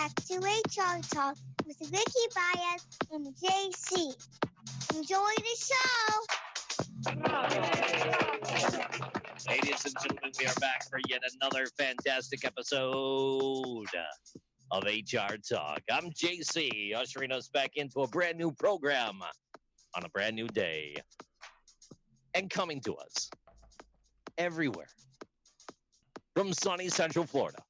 back to HR Talk with Ricky Baez and JC. Enjoy the show. Ladies and gentlemen, we are back for yet another fantastic episode of HR Talk. I'm JC, ushering us back into a brand new program on a brand new day. And coming to us everywhere from sunny Central Florida.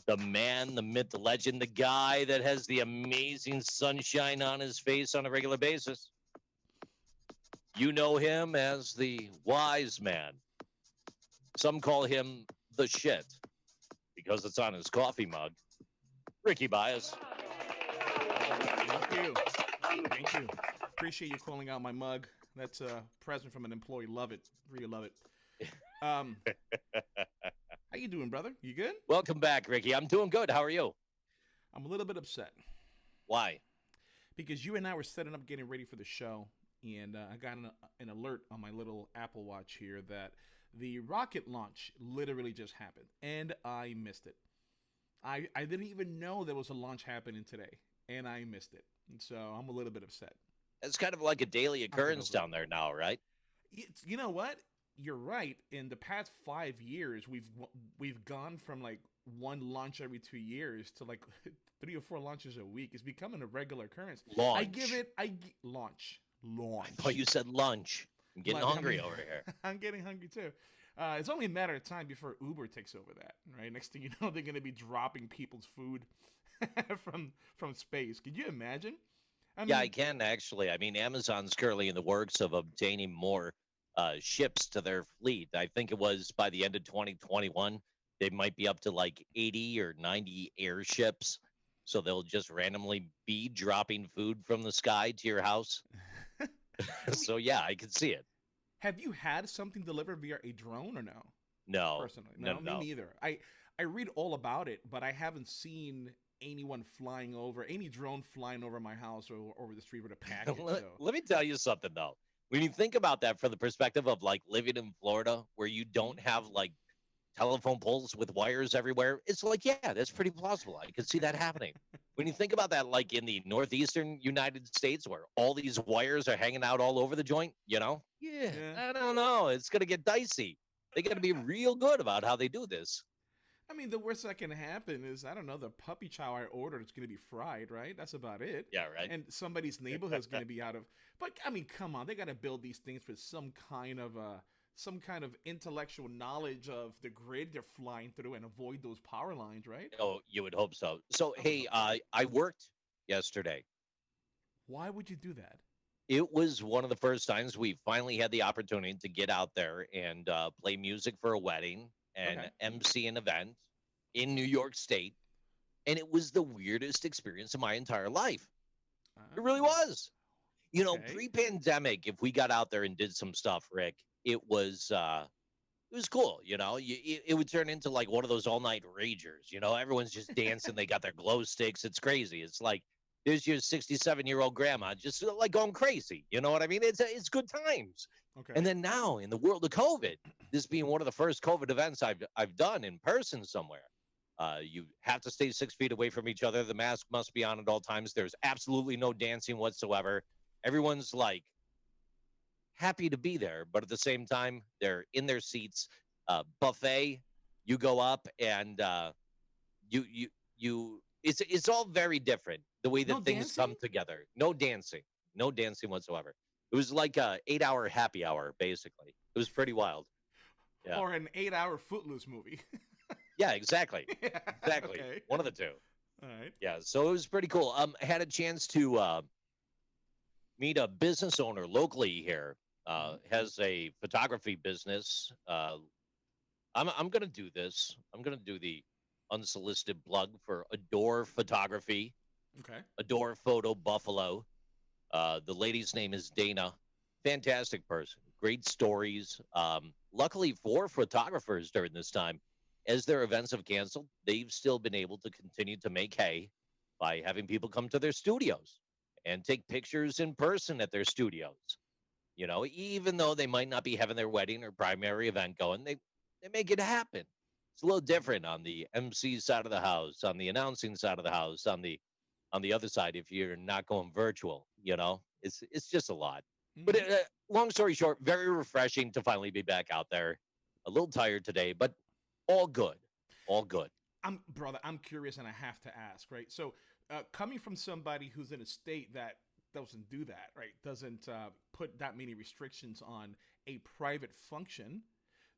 The man, the myth, the legend, the guy that has the amazing sunshine on his face on a regular basis. You know him as the wise man. Some call him the shit because it's on his coffee mug. Ricky Baez. Thank you. Thank you. Appreciate you calling out my mug. That's a present from an employee. Love it. Really love it. How you doing, brother? You good? Welcome back, Ricky. I'm doing good. How are you? I'm a little bit upset. Why? Because you and I were setting up getting ready for the show, and I got an alert on my little Apple Watch here that the rocket launch literally just happened, and I missed it. I didn't even know there was a launch happening today, and I missed it. And so I'm a little bit upset. It's kind of like a daily occurrence down there now, right? You know what? You're right. In the past 5 years, we've gone from like one launch every 2 years to like 3 or 4 launches a week. It's becoming a regular occurrence. Launch. Launch. I thought you said lunch. I'm getting hungry over here. I'm getting hungry too. It's only a matter of time before Uber takes over that, right? Next thing you know, they're going to be dropping people's food from space. Could you imagine? I can actually. I mean, Amazon's currently in the works of obtaining more ships to their fleet. I think it was by the end of 2021, they might be up to like 80 or 90 airships. So they'll just randomly be dropping food from the sky to your house. So, yeah, I can see it. Have you had something delivered via a drone or no? No. Personally, No. Me neither. I read all about it, but I haven't seen anyone flying over, any drone flying over my house or over the street with a package. Let me tell you something, though. When you think about that from the perspective of like living in Florida where you don't have like telephone poles with wires everywhere, it's like, yeah, that's pretty plausible. I could see that happening. When you think about that, like in the northeastern United States where all these wires are hanging out all over the joint, Yeah. I don't know. It's going to get dicey. They got to be real good about how they do this. I mean, the worst that can happen is, I don't know, the puppy chow I ordered is going to be fried, right? That's about it. Yeah, right. And somebody's neighborhood is going to be out of. But I mean, come on, they got to build these things with some kind of intellectual knowledge of the grid they're flying through and avoid those power lines, right? Oh, you would hope so. So, hey, I worked yesterday. Why would you do that? It was one of the first times we finally had the opportunity to get out there and play music for a wedding and MC an event in New York State. And it was the weirdest experience of my entire life. It really was. Pre-pandemic, if we got out there and did some stuff, Rick, it was cool. It would turn into like one of those all-night ragers. Everyone's just dancing. They got their glow sticks. It's crazy. It's like there's your 67-year-old grandma just like going crazy. You know what I mean? It's good times. Okay. And then now in the world of COVID, this being one of the first COVID events I've done in person somewhere, you have to stay 6 feet away from each other. The mask must be on at all times. There's absolutely no dancing whatsoever. Everyone's like happy to be there, but at the same time, they're in their seats. Buffet, you go up and it's all very different. The way that things come together. No dancing whatsoever. It was like a 8-hour happy hour, basically. It was pretty wild. Yeah. Or an 8-hour Footloose movie. Yeah, exactly. Exactly. Okay. One of the two. All right. Yeah, so it was pretty cool. I had a chance to meet a business owner locally here. Has a photography business. I'm going to do this. I'm going to do the unsolicited plug for Adore Photography. Okay. Adore Photo Buffalo. The lady's name is Dana. Fantastic person. Great stories. Luckily for photographers during this time, as their events have canceled, they've still been able to continue to make hay by having people come to their studios and take pictures in person at their studios. Even though they might not be having their wedding or primary event going, they make it happen. It's a little different on the MC side of the house, on the announcing side of the house, on the other side if you're not going virtual. It's just a lot. But Hmm. long story short, very refreshing to finally be back out there. A little tired today, but all good, all good. I'm curious, and I have to ask, right? So, coming from somebody who's in a state that doesn't do that, right? Doesn't put that many restrictions on a private function.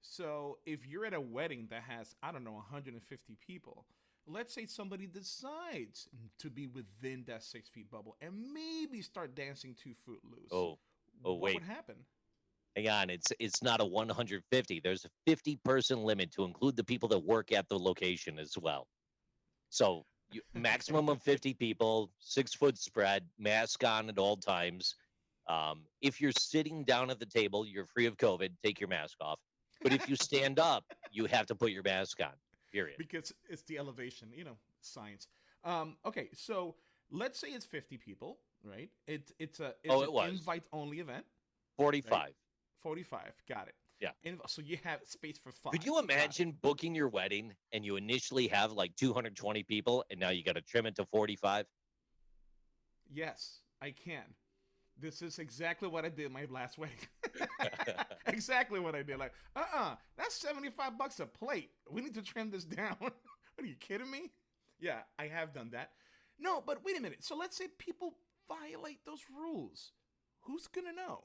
So, if you're at a wedding that has, I don't know, 150 people, let's say somebody decides to be within that 6 feet bubble and maybe start dancing 2 foot loose, Oh, oh what would wait, happen? hang on. It's not a 150. There's a 50-person limit to include the people that work at the location as well. So Okay. maximum of 50 people, 6 foot spread, mask on at all times. If you're sitting down at the table, you're free of COVID. Take your mask off. But if you stand up, you have to put your mask on. Period. Because it's the elevation, science. Okay, so let's say it's 50 people, right? It's Oh, an it was invite only event, right? 45. 45, got it. Yeah. So you have space for Could five, you got it. imagine booking your wedding and you initially have like 220 people and now you got to trim it to 45? Yes, I can. This is exactly what I did my last wedding. Exactly what I did. Like, that's $75 a plate. We need to trim this down. Are you kidding me? Yeah, I have done that. No, but wait a minute. So let's say people violate those rules. Who's gonna know?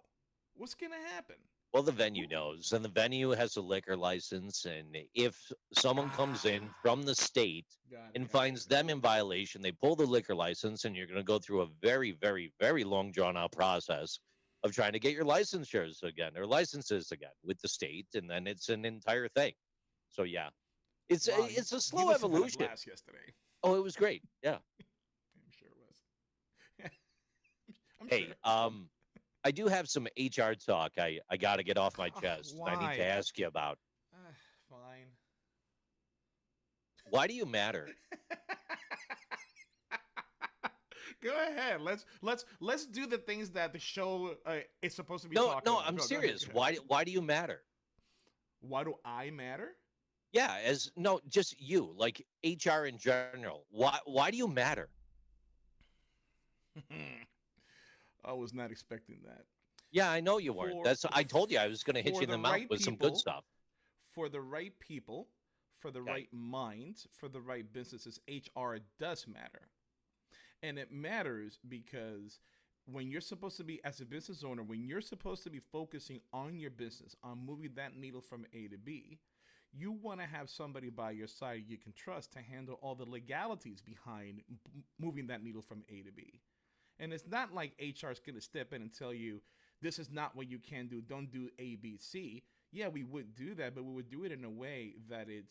What's gonna happen? Well, the venue Who? knows, and the venue has a liquor license. And if someone comes in Ah, from the state got it, and got it, finds got it. them in violation, they pull the liquor license, and you're going to go through a very, very, very long, drawn out process of trying to get your licensures again or licenses again with the state, and then it's an entire thing. So yeah, it's Wow, it's a you slow must have had a evolution. blast yesterday. Oh, it was great. Yeah. I'm sure it was. I'm Hey, sure. I do have some HR talk. I got to get off my chest. I need to Why? ask you about Fine. why do you matter? Go ahead. Let's do the things that the show is supposed to be No, talking no, about. I'm Go ahead. serious. Go ahead. Why do you matter? Why do I matter? Yeah, as no, just you, like HR in general. Why do you matter? I was not expecting that. Yeah, I know you weren't. For That's I told you I was going to hit for you in the the mouth right with some good people, stuff. for the right people, for the Okay. right minds, for the right businesses, HR does matter. And it matters because when you're supposed to be, as a business owner, when you're supposed to be focusing on your business, on moving that needle from A to B, you want to have somebody by your side you can trust to handle all the legalities behind moving that needle from A to B. And it's not like HR is going to step in and tell you, this is not what you can do. Don't do A, B, C. Yeah, we would do that, but we would do it in a way that it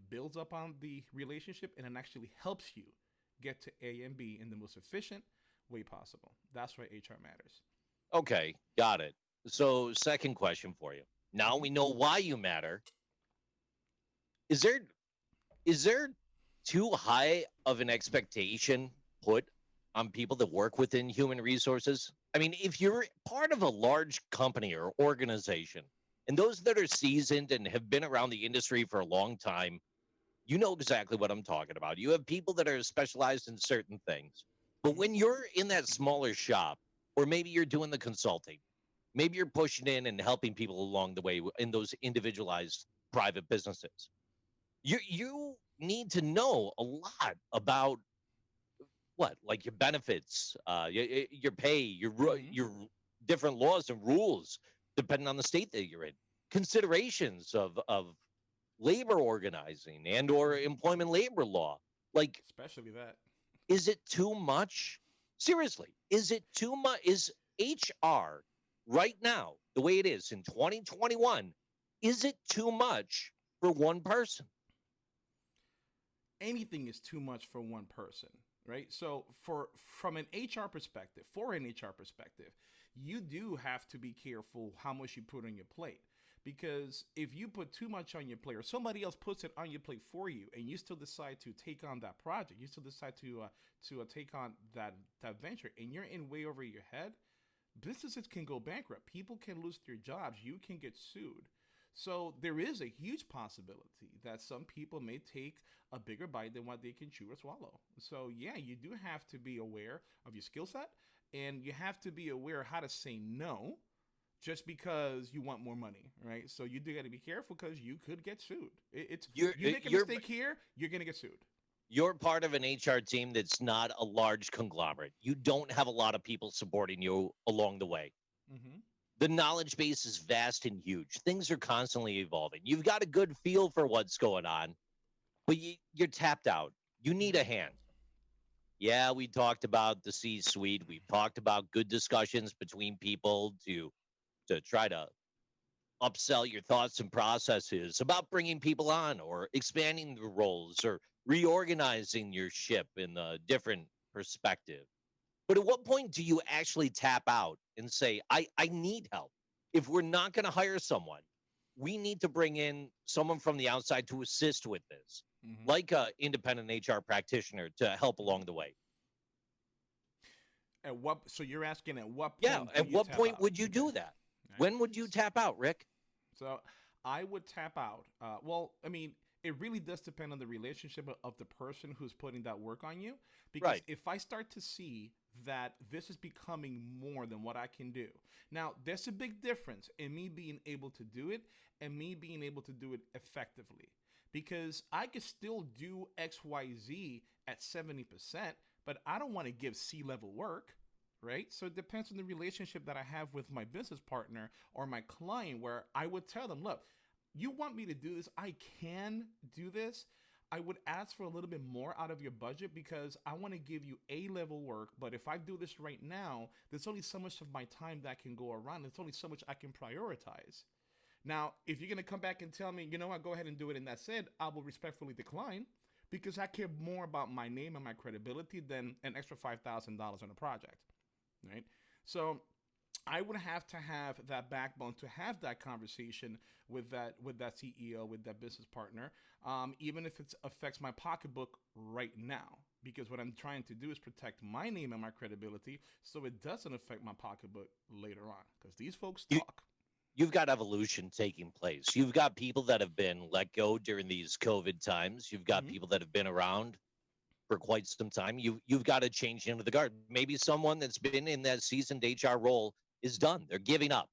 builds up on the relationship and it actually helps you get to A and B in the most efficient way possible. That's why HR matters. Okay, got it. So, second question for you. Now Hmm. we know why you matter. Is there too high of an expectation put on people that work within human resources? I mean, if you're part of a large company or organization, and those that are seasoned and have been around the industry for a long time, you know exactly what I'm talking about. You have people that are specialized in certain things. But Hmm. when you're in that smaller shop, or maybe you're doing the consulting, maybe you're pushing in and helping people along the way in those individualized private businesses, you need to know a lot about what, like your benefits, your pay, Hmm. your different laws and rules depending on the state that you're in, considerations of labor organizing and or Hmm. employment labor law. Like, Especially that. is it too much? Seriously, is it too much? Is HR right now the way it is in 2021? Is it too much for one person? Anything is too much for one person, right? So from an HR perspective, for an HR perspective, you do have to be careful how much you put on your plate. Because if you put too much on your plate, or somebody else puts it on your plate for you, and you still decide to take on that project, you still decide to take on that venture, and you're in way over your head, businesses can go bankrupt. People can lose their jobs. You can get sued. So there is a huge possibility that some people may take a bigger bite than what they can chew or swallow. So yeah, you do have to be aware of your skill set, and you have to be aware how to say no just because you want more money, right? So you do got to be careful because you could get sued. It's you make a mistake here, you're gonna get sued. You're part of an HR team that's not a large conglomerate. You don't have a lot of people supporting you along the way. Mm-hmm. The knowledge base is vast and huge. Things are constantly evolving. You've got a good feel for what's going on, but you're tapped out. You need a hand. Yeah, we talked about the C-suite. We've talked about good discussions between people to try to upsell your thoughts and processes about bringing people on or expanding the roles or reorganizing your ship in a different perspective. But at what point do you actually tap out and say, I need help? If we're not going to hire someone, we need to bring in someone from the outside to assist with this, Mm-hmm. like an independent HR practitioner to help along the way. At what? So you're asking at what Yeah. point do At you what tap point out? would you Okay. do that? Right. When would you tap out, Rick? So I would tap out. Well, I mean, it really does depend on the relationship of the person who's putting that work on you. Because Right. if I start to see that this is becoming more than what I can do, now there's a big difference in me being able to do it and me being able to do it effectively. Because I could still do XYZ at 70%, but I don't want to give C-level work, right? So it depends on the relationship that I have with my business partner or my client, where I would tell them, look, you want me to do this? I can do this. I would ask for a little bit more out of your budget because I want to give you A-level work. But if I do this right now, there's only so much of my time that can go around. There's only so much I can prioritize. Now, if you're going to come back and tell me, you know what, go ahead and do it, and that's it, I will respectfully decline because I care more about my name and my credibility than an extra $5,000 on a project, right? So I would have to have that backbone to have that conversation with that CEO, with that business partner, even if it affects my pocketbook right now. Because what I'm trying to do is protect my name and my credibility, so it doesn't affect my pocketbook later on. Because these folks You, talk. you've got evolution taking place. You've got people that have been let go during these COVID times. You've got Mm-hmm. people that have been around for quite some time. You've got to change into the guard. Maybe someone that's been in that seasoned HR role is done. They're giving up.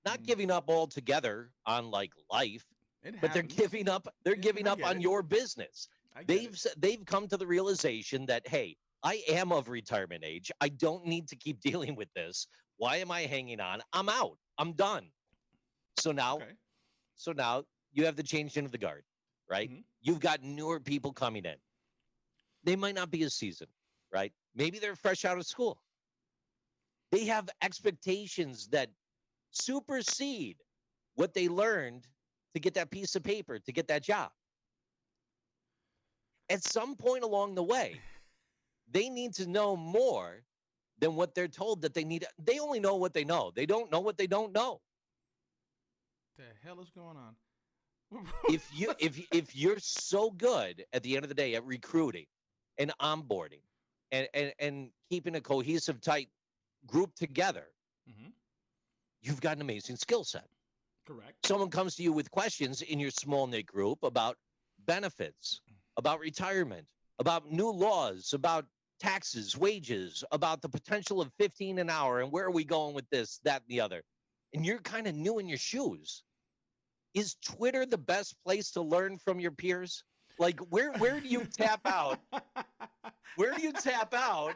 Not Mm. giving up altogether on like life, It but they're happens. giving up. They're Yeah, giving I up get on it. your business. I get it. They've come to the realization that, hey, I am of retirement age. I don't need to keep dealing with this. Why am I hanging on? I'm out. I'm done. So now, Okay. so now you have to change into the guard, right? Mm-hmm. You've got newer people coming in. They might not be as seasoned, right? Maybe they're fresh out of school. They have expectations that supersede what they learned to get that piece of paper, to get that job. At some point along the way, they need to know more than what they're told that they need. They only know what they know. They don't know what they don't know. The hell is going on? If you're so good at the end of the day at recruiting and onboarding and keeping a cohesive, tight group together, Mm-hmm. you've got an amazing skill set. Correct. Someone comes to you with questions in your small knit group about benefits, about retirement, about new laws, about taxes, wages, about the potential of 15 an hour and where are we going with this, that, and the other. And you're kind of new in your shoes. Is Twitter the best place to learn from your peers? Like where do you tap out? Where do you tap out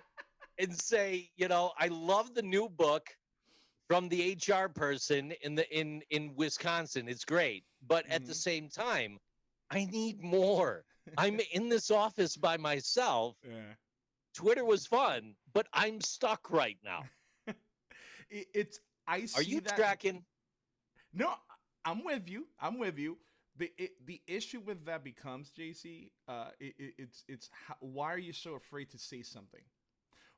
and say, I love the new book from the HR person in Wisconsin. It's great. But at the Mm-hmm. same time, I need more. I'm in this office by myself. Yeah. Twitter was fun, but I'm stuck right now. It's I Are see you that. tracking? No, I'm with you. I'm with you. The issue with that becomes, JC. It's how, why are you so afraid to say something?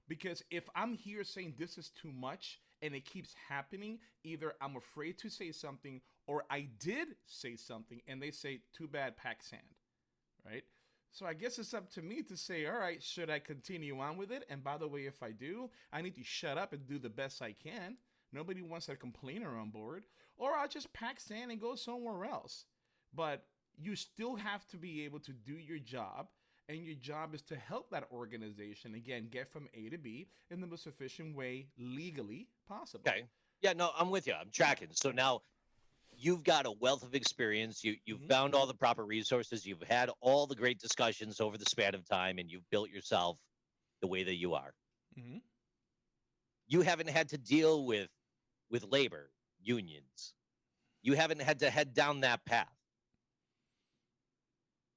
Because if I'm here saying this is too much and it keeps happening, either I'm afraid to say something or I did say something and they say too bad, pack sand, right? So I guess it's up to me to say, all right, should I continue on with it? And by the way, if I do, I need to shut up and do the best I can. Nobody wants a complainer on board. Or I'll just pack sand and go somewhere else. But you still have to be able to do your job. And your job is to help that organization, again, get from A to B in the most efficient way legally possible. Okay. Yeah, no, I'm with you. I'm tracking. So now you've got a wealth of experience. You've found all the proper resources. You've had all the great discussions over the span of time, and you've built yourself the way that you are. Mm-hmm. You haven't had to deal with labor unions. You haven't had to head down that path.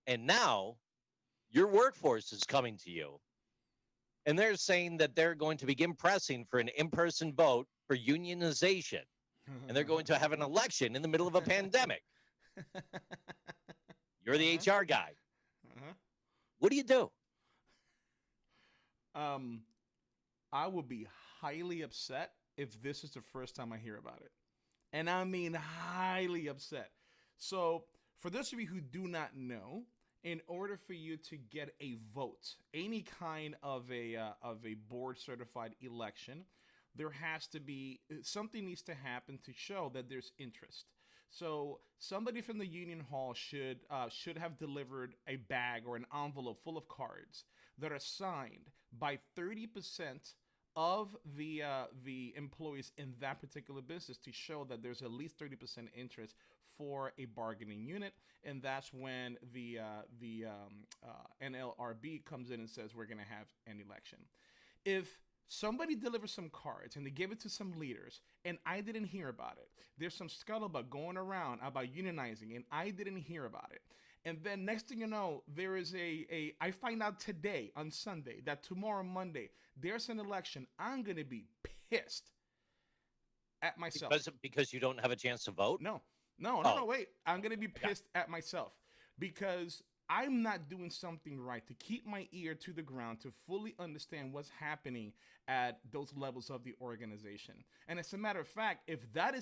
And now your workforce is coming to you, and they're saying that they're going to begin pressing for an in-person vote for unionization, and they're going to have an election in the middle of a pandemic. You're the HR guy. What do you do? I would be highly upset if this is the first time I hear about it. And I mean highly upset. So for those of you who do not know, in order for you to get a vote, any kind of a board certified election, there has to be something needs to happen to show that there's interest. So somebody from the union hall should have delivered a bag or an envelope full of cards that are signed by 30% of the employees in that particular business to show that there's at least 30% interest for a bargaining unit, and that's when the NLRB comes in and says we're going to have an election. If somebody delivers some cards and they give it to some leaders and I didn't hear about it, there's some scuttlebutt going around about unionizing and I didn't hear about it, and then next thing you know, there is I find out today on Sunday that tomorrow Monday there's an election, I'm going to be pissed at myself. Because you don't have a chance to vote? No, wait. I'm going to be pissed at myself because I'm not doing something right to keep my ear to the ground to fully understand what's happening at those levels of the organization. And as a matter of fact, if that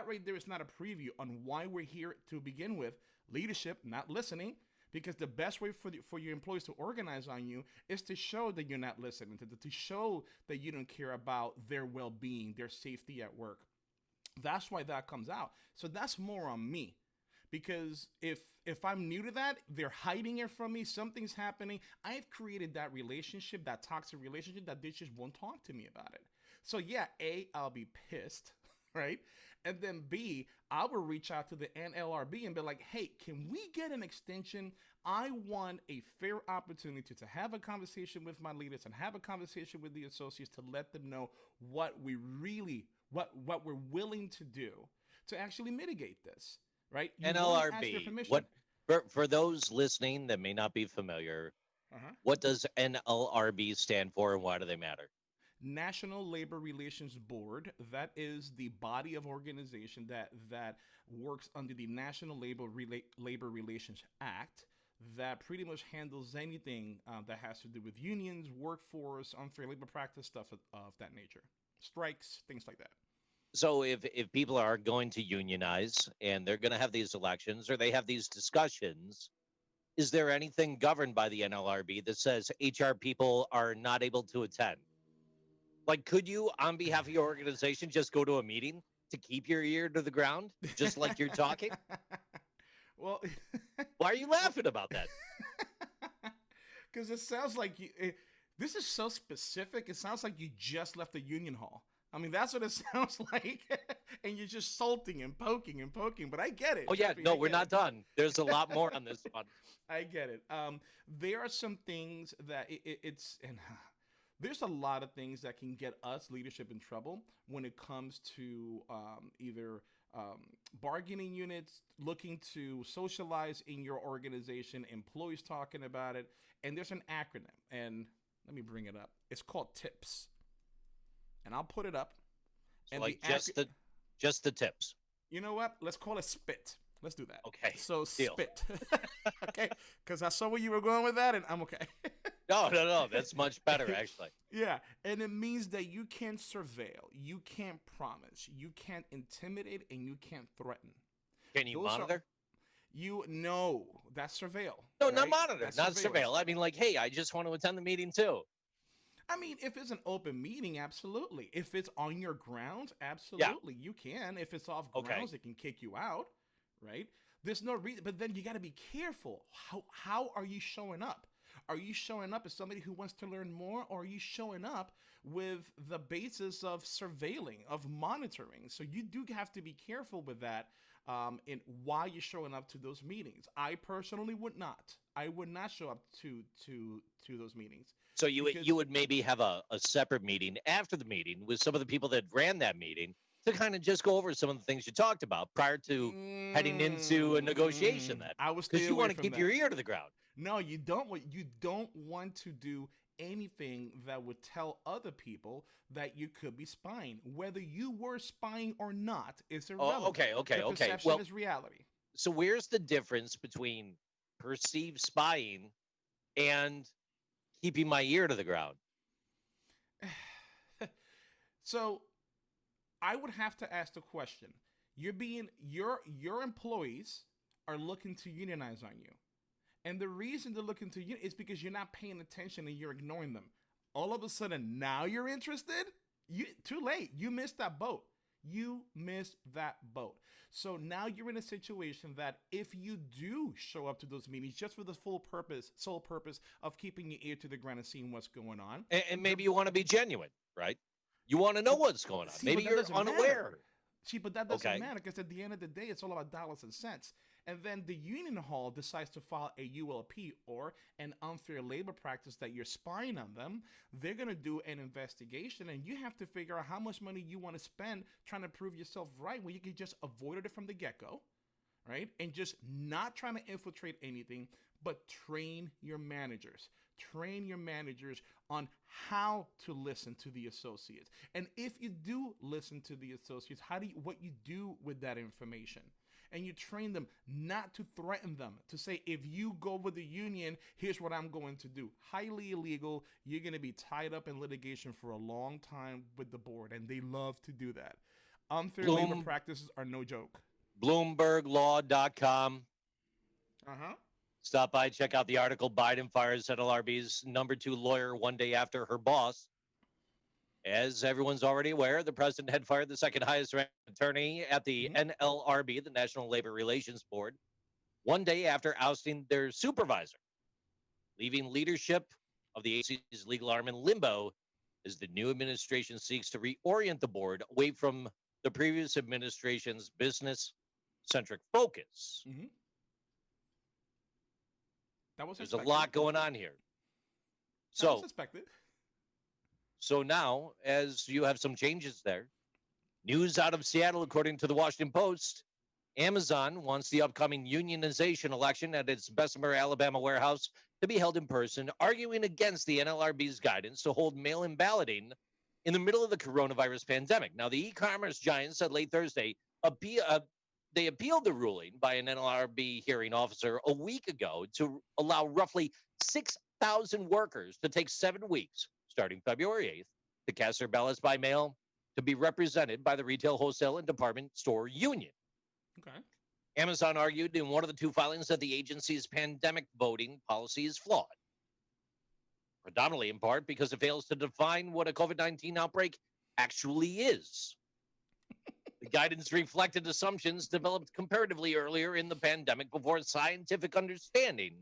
right there is not a preview on why we're here to begin with, leadership not listening, because the best way for your employees to organize on you is to show that you're not listening, to show that you don't care about their well-being, their safety at work. That's why that comes out. So that's more on me. Because if I'm new to that, they're hiding it from me, something's happening. I've created that relationship, that toxic relationship, that they just won't talk to me about it. So yeah, A, I'll be pissed, right? And then B, I will reach out to the NLRB and be like, hey, can we get an extension? I want a fair opportunity to have a conversation with my leaders and have a conversation with the associates to let them know what we're willing to do to actually mitigate this, right? You NLRB, what for those listening that may not be familiar, what does NLRB stand for and why do they matter? National Labor Relations Board. That is the body of organization that works under the National Labor Relations Act that pretty much handles anything that has to do with unions, workforce, unfair labor practice, stuff of that nature. Strikes, things like that. So if people are going to unionize and they're going to have these elections or they have these discussions, is there anything governed by the NLRB that says HR people are not able to attend? Like, could you, on behalf of your organization, just go to a meeting to keep your ear to the ground, just like you're talking? Well, why are you laughing about that? Because it sounds like this is so specific. It sounds like you just left the union hall. I mean, that's what it sounds like. And you're just salting and poking, but I get it. Oh, yeah. No, we're not done. There's a lot more on this one. I get it. There are some things that there's a lot of things that can get us leadership in trouble when it comes to either bargaining units looking to socialize in your organization, employees talking about it, and there's an acronym, and let me bring it up. It's called TIPS, and I'll put it up. So and like just the tips. You know what? Let's call it SPIT. Let's do that. Okay. So deal. SPIT. Okay, because I saw where you were going with that, and I'm okay. No. That's much better, actually. Yeah, and it means that you can't surveil, you can't promise, you can't intimidate, and you can't threaten. Can you monitor? That's surveil. No, right? not monitor, not surveil. I mean, like, hey, I just want to attend the meeting too. I mean, if it's an open meeting, absolutely. If it's on your grounds, Yeah. absolutely, you can. If it's off Okay. grounds, it can kick you out, right? There's no reason, but then you got to be careful. How are you showing up? Are you showing up as somebody who wants to learn more, or are you showing up with the basis of surveilling, of monitoring? So you do have to be careful with that, in why you're showing up to those meetings. I personally would not. I would not show up to those meetings So you because would maybe have a separate meeting after the meeting with some of the people that ran that meeting to kind of just go over some of the things you talked about prior to heading into a negotiation then, I would stay because you away want to from keep your that. ear to the ground. No, you don't want to do anything that would tell other people that you could be spying. Whether you were spying or not is Oh, irrelevant. okay, okay, The okay. perception Well, is reality. so where's the difference between perceived spying and keeping my ear to the ground? So I would have to ask the question. Your employees are looking to unionize on you. And the reason they're looking to you is because you're not paying attention and you're ignoring them. All of a sudden, now you're interested? You too late. You missed that boat. You missed that boat. So now you're in a situation that if you do show up to those meetings just for the sole purpose of keeping your ear to the ground and seeing what's going on, And the maybe you want to be genuine, right? You want to know but what's going on. see, Maybe but that you're doesn't matter. unaware. See, but that doesn't Okay. matter because at the end of the day, it's all about dollars and cents. And then the union hall decides to file a ULP or an unfair labor practice that you're spying on them. They're going to do an investigation, and you have to figure out how much money you want to spend trying to prove yourself right when you can just avoid it from the get go, right? And just not trying to infiltrate anything, but train your managers. Train your managers on how to listen to the associates. And if you do listen to the associates, what you do with that information. And you train them not to threaten them, to say, if you go with the union, here's what I'm going to do. Highly illegal. You're going to be tied up in litigation for a long time with the board, and they love to do that. Unfair labor Bloom, practices are no joke. BloombergLaw.com. Uh-huh. Stop by, check out the article. Biden fires NLRB's #2 lawyer one day after her boss. As everyone's already aware, the president had fired the second highest ranked attorney at the Mm-hmm. NLRB, the National Labor Relations Board, one day after ousting their supervisor, leaving leadership of the AC's legal arm in limbo as the new administration seeks to reorient the board away from the previous administration's business-centric focus. Mm-hmm. That was There's a expected. lot going on here. That was So, expected. so now, as you have some changes there, news out of Seattle, according to the Washington Post, Amazon wants the upcoming unionization election at its Bessemer, Alabama warehouse to be held in person, arguing against the NLRB's guidance to hold mail-in balloting in the middle of the coronavirus pandemic. Now, the e-commerce giant said late Thursday they appealed the ruling by an NLRB hearing officer a week ago to allow roughly 6,000 workers to take 7 weeks, starting February 8th, to cast their ballots by mail to be represented by the Retail, Wholesale, and Department Store Union. Okay. Amazon argued in one of the two filings that the agency's pandemic voting policy is flawed, predominantly in part because it fails to define what a COVID-19 outbreak actually is. The guidance reflected assumptions developed comparatively earlier in the pandemic before scientific understanding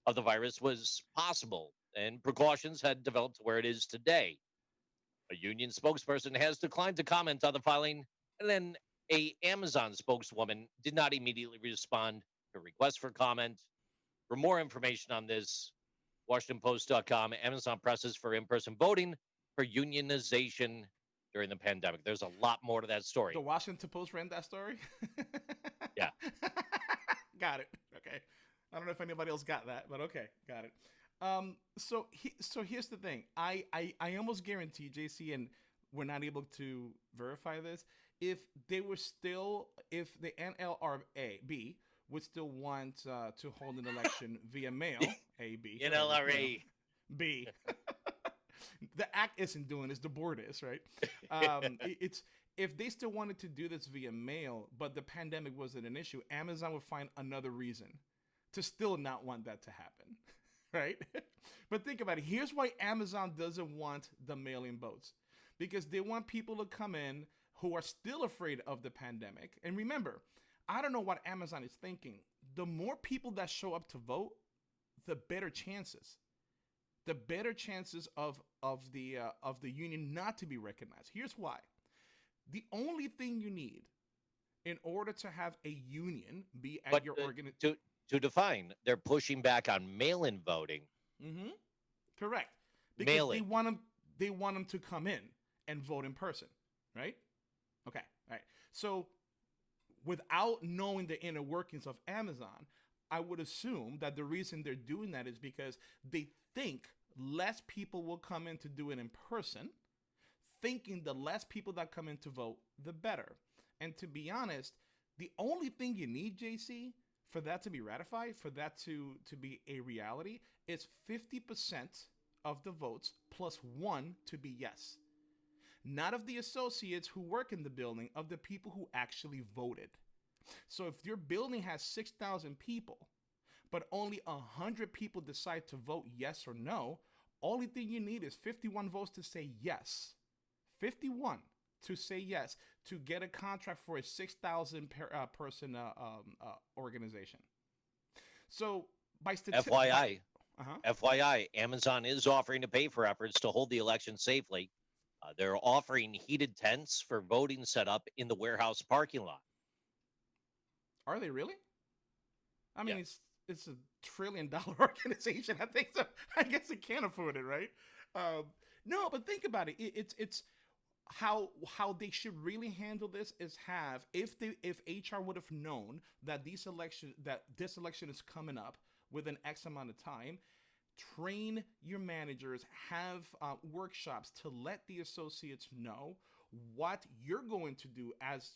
of the virus was possible and precautions had developed to where it is today. A union spokesperson has declined to comment on the filing, and then a Amazon spokeswoman did not immediately respond to requests for comment. For more information on this, WashingtonPost.com, Amazon presses for in-person voting for unionization during the pandemic. There's a lot more to that story. The Washington Post ran that story? Yeah. Got it. Okay. I don't know if anybody else got that, but okay, got it. So here's the thing. I almost guarantee, JC, and we're not able to verify this, if the NLRB would still want to hold an election via mail, A, B. NLRA. B. The act isn't doing this, the board is, right? It's if they still wanted to do this via mail, but the pandemic wasn't an issue, Amazon would find another reason to still not want that to happen, right? But think about it. Here's why Amazon doesn't want the mail-in votes, because they want people to come in who are still afraid of the pandemic. And remember, I don't know what Amazon is thinking. The more people that show up to vote, the better chances. The better chances of the union not to be recognized. Here's why. The only thing you need in order to have a union be at your organization. To define, they're pushing back on mail-in voting. Mm-hmm. Correct. Because Mail-in. they want them to come in and vote in person, right? Okay, all right. So without knowing the inner workings of Amazon, I would assume that the reason they're doing that is because they think less people will come in to do it in person, thinking the less people that come in to vote, the better. And to be honest, the only thing you need, JC, for that to be ratified, for that to be a reality, is 50% of the votes plus 1 to be yes. Not of the associates who work in the building, of the people who actually voted. So if your building has 6,000 people, but only 100 people decide to vote yes or no, only thing you need is 51 votes to say yes. 51 to say yes to get a contract for a 6,000 person organization. So by statistics, FYI, Amazon is offering to pay for efforts to hold the election safely. They're offering heated tents for voting set up in the warehouse parking lot. Are they really? I mean, yes. It's $1 trillion organization. I think so. I guess it can't afford it, right? No, but think about it. It's how they should really handle this is if HR would have known that this election is coming up within X amount of time, train your managers, have workshops to let the associates know what you're going to do as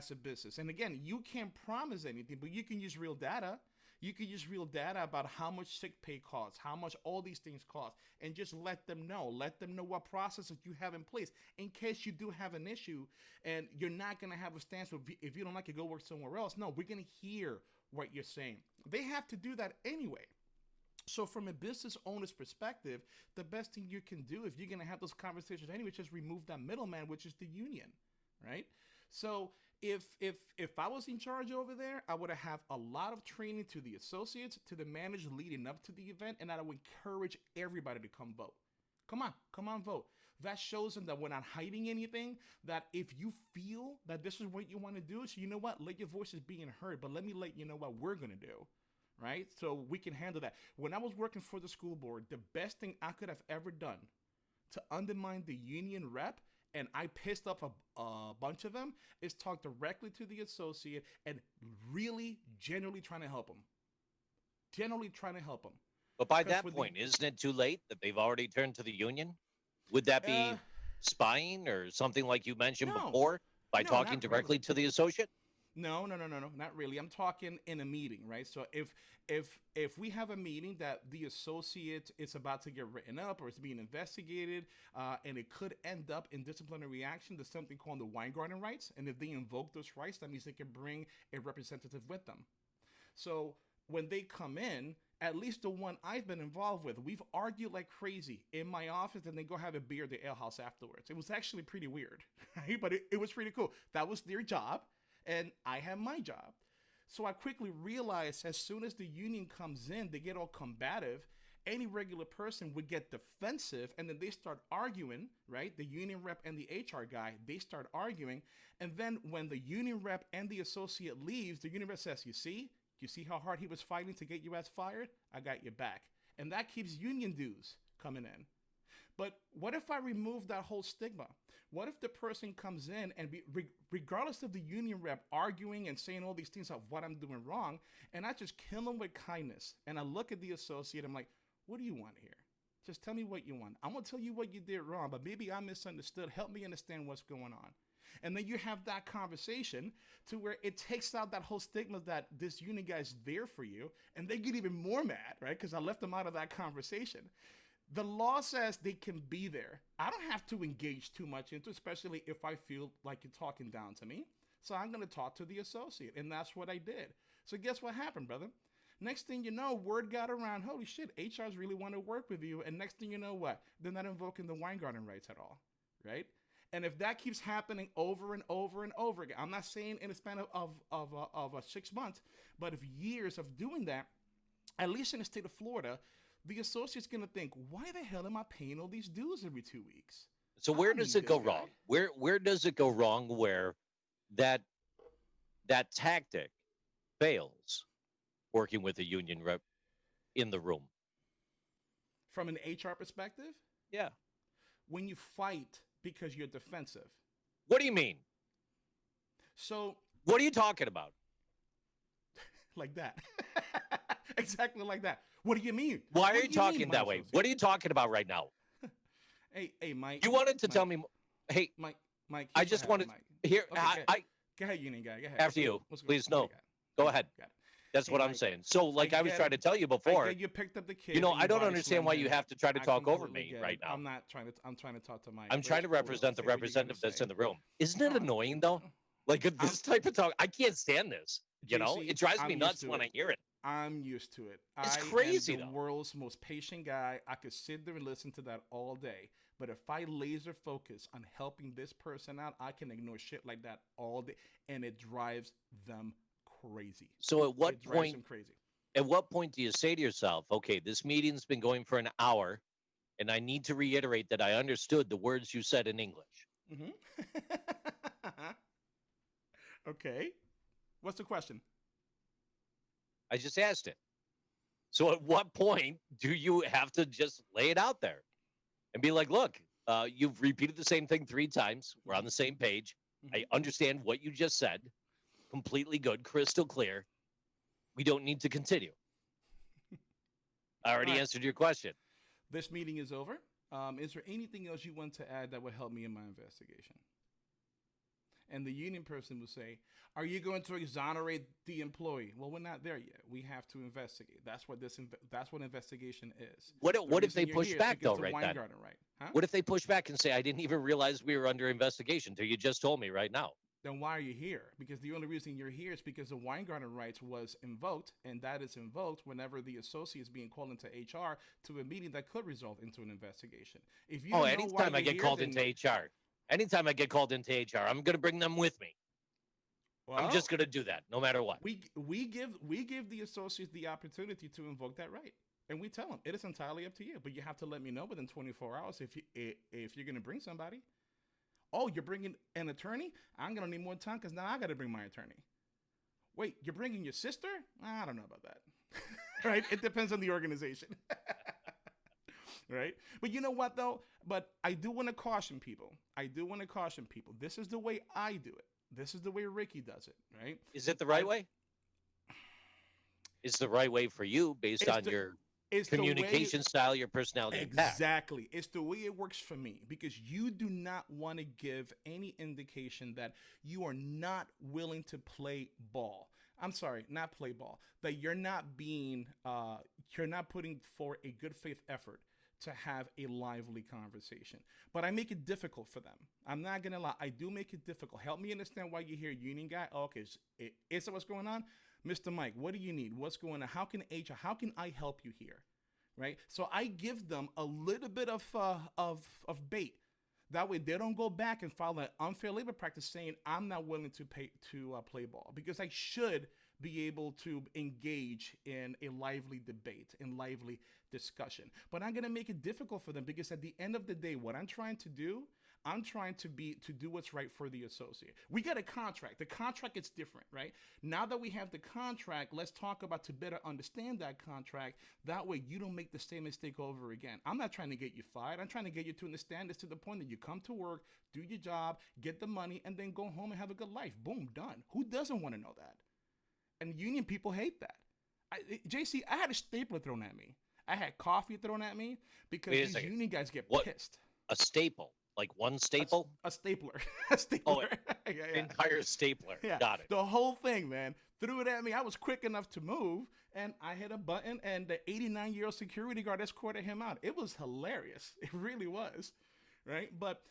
a business. And again, you can't promise anything, but you can use real data. You can use real data about how much sick pay costs, how much all these things cost, and just let them know. Let them know what processes you have in place in case you do have an issue and you're not going to have a stance with, if you don't like it, go work somewhere else. No, we're going to hear what you're saying. They have to do that anyway. So from a business owner's perspective, the best thing you can do if you're going to have those conversations anyway, is just remove that middleman, which is the union, right? So if I was in charge over there, I would have a lot of training to the associates, to the managers leading up to the event, and I would encourage everybody to come vote. Come on, vote. That shows them that we're not hiding anything, that if you feel that this is what you want to do, so you know what, let your voices being heard, but let me let you know what we're going to do, right? So we can handle that. When I was working for the school board, the best thing I could have ever done to undermine the union rep, and I pissed off a bunch of them, is talk directly to the associate and really genuinely trying to help them. But by that point, isn't it too late that they've already turned to the union? Would that be spying or something like you mentioned before by talking directly to the associate? No, not really. I'm talking in a meeting, right? So if we have a meeting that the associate is about to get written up or it's being investigated, and it could end up in disciplinary action, there's something called the Weingarten rights. And if they invoke those rights, that means they can bring a representative with them. So when they come in, at least the one I've been involved with, we've argued like crazy in my office and then go have a beer at the ale house afterwards. It was actually pretty weird, right? But it was pretty cool. That was their job. And I have my job. So I quickly realized as soon as the union comes in, they get all combative. Any regular person would get defensive, and then they start arguing, right? The union rep and the HR guy, they start arguing. And then when the union rep and the associate leaves, the union rep says, you see how hard he was fighting to get you as fired? I got your back. And that keeps union dues coming in. But what if I remove that whole stigma? What if the person comes in and regardless of the union rep arguing and saying all these things of what I'm doing wrong, and I just kill them with kindness, and I look at the associate, I'm like, what do you want here? Just tell me what you want. I'm going to tell you what you did wrong, but maybe I misunderstood. Help me understand what's going on. And then you have that conversation to where it takes out that whole stigma that this union guy's there for you, and they get even more mad, right? Because I left them out of that conversation. The law says they can be there. I don't have to engage too much into it, especially if I feel like you're talking down to me. So I'm going to talk to the associate, and that's what I did. So guess what happened, brother? Next thing you know, word got around, holy shit, HRs really want to work with you. And next thing you know what? They're not invoking the Weingarten rights at all, right? And if that keeps happening over and over and over again, I'm not saying in a span of 6 months, but if years of doing that, at least in the state of Florida, the associate's going to think, why the hell am I paying all these dues every 2 weeks? So where does it go wrong? Where does it go wrong where that tactic fails working with a union rep in the room? From an HR perspective? Yeah. When you fight because you're defensive. What do you mean? So what are you talking about? Like that. Exactly like that. What do you mean? Why are you talking that way? What are you talking about right now? Hey, Mike. You wanted to tell me. Hey, Mike. I just wanted to hear. Go ahead, union guy. Go ahead. After you, please. No, go ahead. That's what I'm saying. So, like I was trying to tell you before, you picked up the kid. You know, I don't understand why you have to try to talk over me right now. I'm trying to talk to Mike. I'm trying to represent the representative that's in the room. Isn't it annoying though? Like this type of talk, I can't stand this. You know, it drives me nuts when I hear it. I'm used to it. It's crazy, I am the world's most patient guy. I could sit there and listen to that all day. But if I laser focus on helping this person out, I can ignore shit like that all day, and it drives them crazy. So at what point? At what point do you say to yourself, "Okay, this meeting's been going for an hour, and I need to reiterate that I understood the words you said in English"? Mm-hmm. Okay. What's the question? I just asked it. So at what point do you have to just lay it out there and be like, look, you've repeated the same thing 3 times. We're on the same page. Mm-hmm. I understand what you just said. Completely good, crystal clear. We don't need to continue. I already answered your question. This meeting is over. Is there anything else you want to add that would help me in my investigation? And the union person will say, are you going to exonerate the employee? Well, we're not there yet. We have to investigate. That's what investigation is. What if they push back, though, right then? Right? Huh? What if they push back and say, I didn't even realize we were under investigation until you just told me right now? Then why are you here? Because the only reason you're here is because the Weingarten rights was invoked, and that is invoked whenever the associate is being called into HR to a meeting that could result into an investigation. If you anytime I get called into HR. Anytime I get called into HR, I'm going to bring them with me. Well, I'm just going to do that, no matter what. We give the associates the opportunity to invoke that right, and we tell them it is entirely up to you. But you have to let me know within 24 hours if you're going to bring somebody. Oh, you're bringing an attorney? I'm going to need more time because now I got to bring my attorney. Wait, you're bringing your sister? I don't know about that. Right? It depends on the organization. Right? But you know what, though? But I do want to caution people. This is the way I do it. This is the way Ricky does it, right? Is it the right way? It's the right way for you based on your communication style, your personality. Exactly. It's the way it works for me because you do not want to give any indication that you are not willing to play ball. I'm sorry, not play ball. That you're not putting forth a good faith effort to have a lively conversation. But I make it difficult for them. I'm not going to lie. I do make it difficult. Help me understand why you're here, union guy. Oh, okay, is that what's going on? Mr. Mike, what do you need? What's going on? How can I help you here? Right? So I give them a little bit of bait. That way they don't go back and file an unfair labor practice saying I'm not willing to play ball, because I should be able to engage in a lively debate and lively discussion. But I'm going to make it difficult for them because at the end of the day, what I'm trying to do, to do what's right for the associate. We got a contract. The contract is different, right? Now that we have the contract, let's talk about to better understand that contract. That way you don't make the same mistake over again. I'm not trying to get you fired. I'm trying to get you to understand this to the point that you come to work, do your job, get the money, and then go home and have a good life. Boom, done. Who doesn't want to know that? And union people hate that. JC, I had a stapler thrown at me. I had coffee thrown at me because these union guys get pissed. A staple? Like one staple? A stapler. A stapler. Oh, yeah. Entire stapler. Yeah. Got it. The whole thing, man. Threw it at me. I was quick enough to move, and I hit a button, and the 89-year-old security guard escorted him out. It was hilarious. It really was, right? But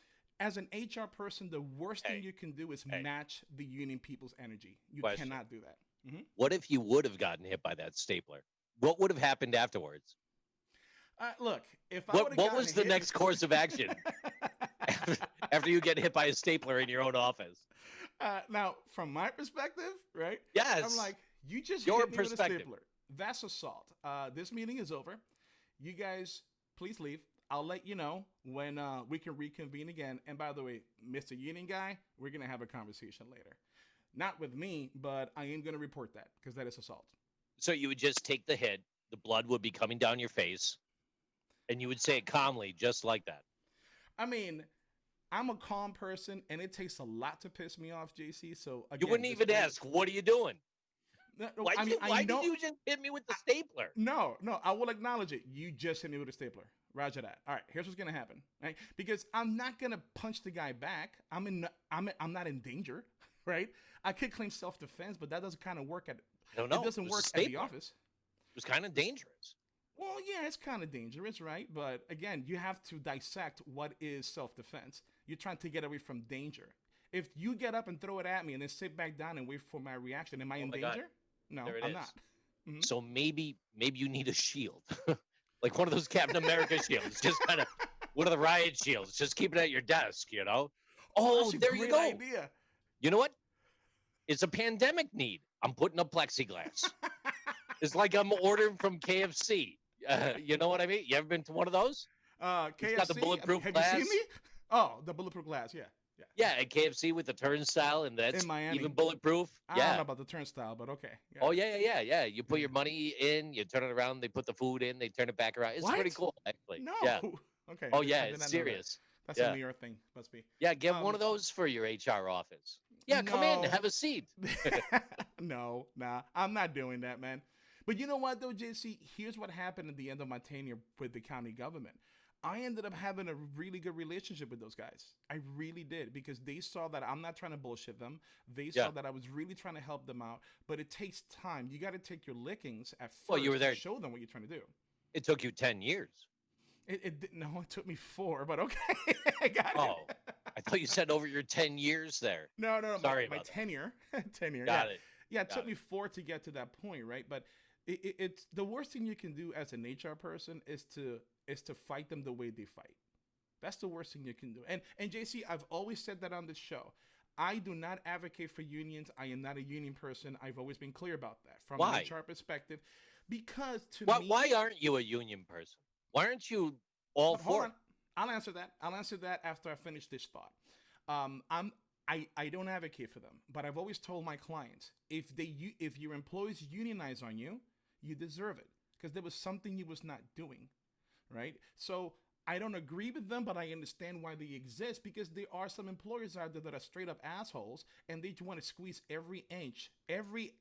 as an HR person, the worst thing you can do is match the union people's energy. You cannot do that. Mhm. What if you would have gotten hit by that stapler? What would have happened afterwards? Look, if I would have What gotten was the hit, next course of action after you get hit by a stapler in your own office? now, from my perspective, right? I'm Yes, like, you just your hit me with a perspective. stapler. That's assault. This meeting is over. You guys, please leave. I'll let you know when we can reconvene again. And by the way, Mr. Union guy, we're gonna have a conversation later. Not with me, but I am gonna report that because that is assault. So you would just take the hit, the blood would be coming down your face, and you would say it calmly, just like that. I mean, I'm a calm person, and it takes a lot to piss me off, JC. So You again, wouldn't even ask, "What are you doing?" no, I mean, I Why did know. you just hit me with the stapler? No, no, I will acknowledge it. You just hit me with a stapler. Roger that. All right, here's what's gonna happen, right? Because I'm not gonna punch the guy back. I'm not in danger, right? I could claim self-defense, but that doesn't kind of work at. I don't know. It doesn't It was a work at the stapler. office. It was kind of dangerous. Well, yeah, it's kind of dangerous, right? But again, you have to dissect what is self-defense. You're trying to get away from danger. If you get up and throw it at me and then sit back down and wait for my reaction, am I Oh in my God. danger? No, There it I'm is. not. Mhm. So maybe you need a shield, like one of those Captain America shields, just kind of one of the riot shields. Just keep it at your desk, you know. Oh, That's a there you great go. idea. You know what? It's a pandemic need. I'm putting up plexiglass. It's like I'm ordering from KFC. You know what I mean? You ever been to one of those? It's got the KFC. bulletproof Have glass. you seen me? Oh, the bulletproof glass. Yeah, yeah. Yeah, at KFC with the turnstile, and that's In Miami. even bulletproof. I don't know Yeah. about the turnstile, but okay. Yeah. Oh yeah. You put Yeah. your money in, you turn it around, they put the food in, they turn it back around. It's pretty What? cool, actually. No. Yeah. Okay. Oh I yeah, did it's not know that. serious. That's Yeah. a New York thing. Must be. Yeah, get one Um, of those for your HR office. Yeah, come in, No. have a seat. No, nah. I'm not doing that, man. But you know what, though, JC? Here's what happened at the end of my tenure with the county government. I ended up having a really good relationship with those guys. I really did because they saw that I'm not trying to bullshit them. They Yeah. saw that I was really trying to help them out. But it takes time. You got to take your lickings at first Well, you were there. to show them what you're trying to do. It took you 10 years. No, it took me 4, but okay. I got Oh, it. I thought you said over your 10 years there. No, Sorry my about that. tenure. Tenure. Got yeah. it. Yeah, it Got took it. me 4 to get to that point, right? But it's the worst thing you can do as an HR person is to fight them the way they fight. That's the worst thing you can do. And JC, I've always said that on this show. I do not advocate for unions. I am not a union person. I've always been clear about that from Why? an HR perspective, because to me, Why aren't you a union person? Why aren't you all but hold for on. it? I'll answer that. I'll answer that after I finish this thought. I don't advocate for them, but I've always told my clients if your employees unionize on you, you deserve it because there was something you was not doing, right? So I don't agree with them, but I understand why they exist because there are some employers out there that are straight up assholes and they want to squeeze every inch, every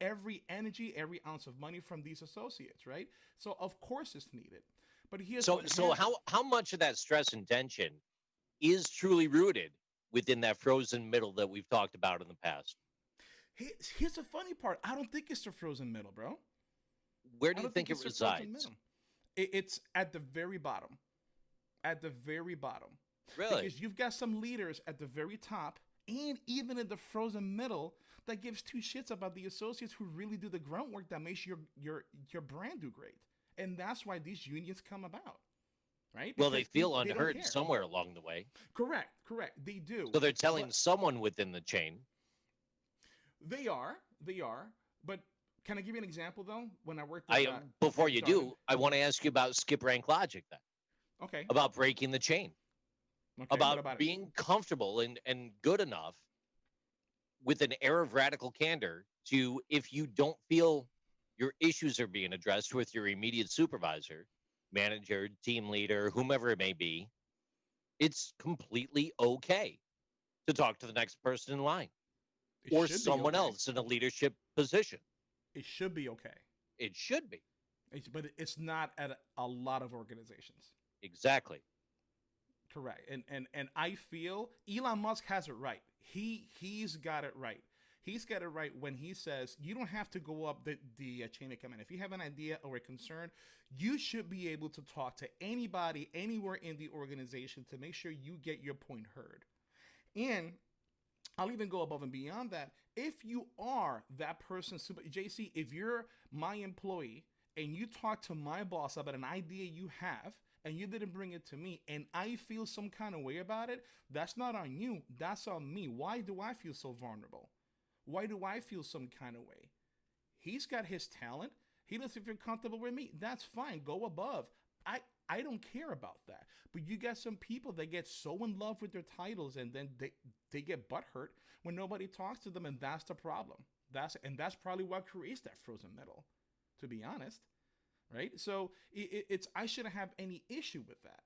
energy, every ounce of money from these associates, right? So of course it's needed. But here's So what so happens. how much of that stress and tension is truly rooted within that frozen middle that we've talked about in the past? Here's the funny part. I don't think it's the frozen middle, bro. Where I do you don't think it it's the frozen resides? middle. It's at the very bottom. At the very bottom. Really? Because you've got some leaders at the very top and even in the frozen middle that gives two shits about the associates who really do the groundwork that makes your brand do great. And that's why these unions come about. Right? Well, they Because feel they don't unheard care. somewhere along the way. Correct. They do. So they're telling But someone within the chain. they are. But can I give you an example though? When I worked I before at you Darden. do, I want to ask you about skip rank logic then, Okay. about breaking the chain, Okay. What about about it? being comfortable and good enough with an air of radical candor to, if you don't feel your issues are being addressed with your immediate supervisor, manager, team leader, whomever it may be, it's completely okay to talk to the next person in line It or should be someone okay. else in a leadership position. It should be okay. It should be. But it's not at a lot of organizations. Exactly. Correct. And I feel Elon Musk has it right. He's got it right. He's got it right when he says you don't have to go up the chain of command. If you have an idea or a concern, you should be able to talk to anybody anywhere in the organization to make sure you get your point heard. And I'll even go above and beyond that. If you are that person, JC, if you're my employee and you talk to my boss about an idea you have and you didn't bring it to me and I feel some kind of way about it, that's not on you. That's on me. Why do I feel so vulnerable? Why do I feel some kind of way? He's got his talent. He doesn't feel comfortable with me. That's fine. Go above. I don't care about that. But you got some people that get so in love with their titles and then they get butthurt when nobody talks to them, and that's the problem. That's probably what creates that frozen middle, to be honest. Right? So it's I shouldn't have any issue with that.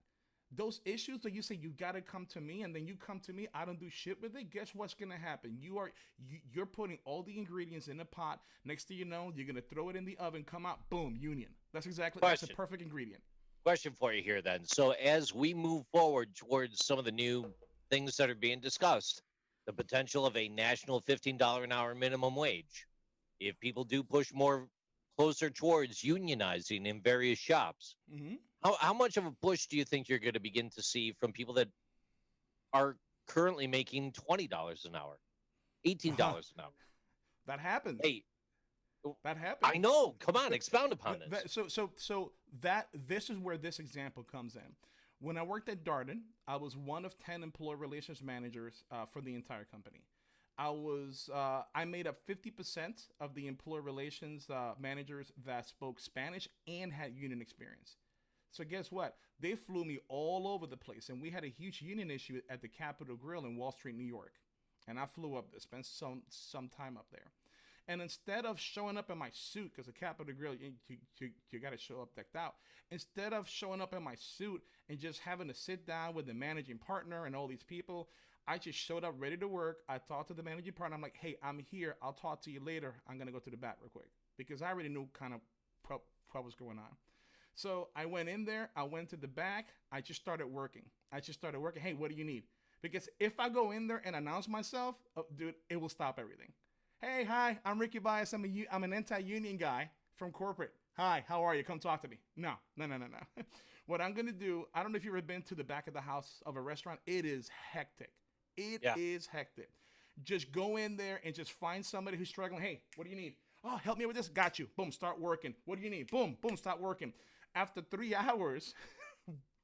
Those issues that you say you gotta come to me and then you come to me, I don't do shit with it. Guess what's gonna happen? You're putting all the ingredients in a pot. Next thing you know, you're gonna throw it in the oven, come out, boom, union. That's a perfect ingredient. Question for you here then. So as we move forward towards some of the new things that are being discussed, the potential of a national $15 an hour minimum wage, if people do push more closer towards unionizing in various shops, how much of a push do you think you're going to begin to see from people that are currently making $20 an hour, $18 an hour? That happens. Hey, that happens. I know. Come on, expound upon this. So this is where this example comes in. When I worked at Darden, I was one of 10 employee relations managers for the entire company. I made up 50% of the employee relations managers that spoke Spanish and had union experience. So guess what? They flew me all over the place, and we had a huge union issue at the Capitol Grill in Wall Street, New York. And I flew up there, spent some time up there. And instead of showing up in my suit, because the Capitol Grill, you got to show up decked out. Instead of showing up in my suit and just having to sit down with the managing partner and all these people, I just showed up ready to work. I talked to the managing partner. I'm like, hey, I'm here. I'll talk to you later. I'm going to go to the back real quick. Because I already knew kind of what was going on. So I went in there. I went to the back. I just started working. Hey, what do you need? Because if I go in there and announce myself, dude, it will stop everything. Hey, hi, I'm Ricky Bias. I'm an anti-union guy from corporate. Hi, how are you? Come talk to me. No. What I'm going to do, I don't know if you've ever been to the back of the house of a restaurant. It is hectic. It is hectic. Just go in there and just find somebody who's struggling. Hey, what do you need? Oh, help me with this. Got you. Boom, start working. What do you need? Boom, start working. After 3 hours,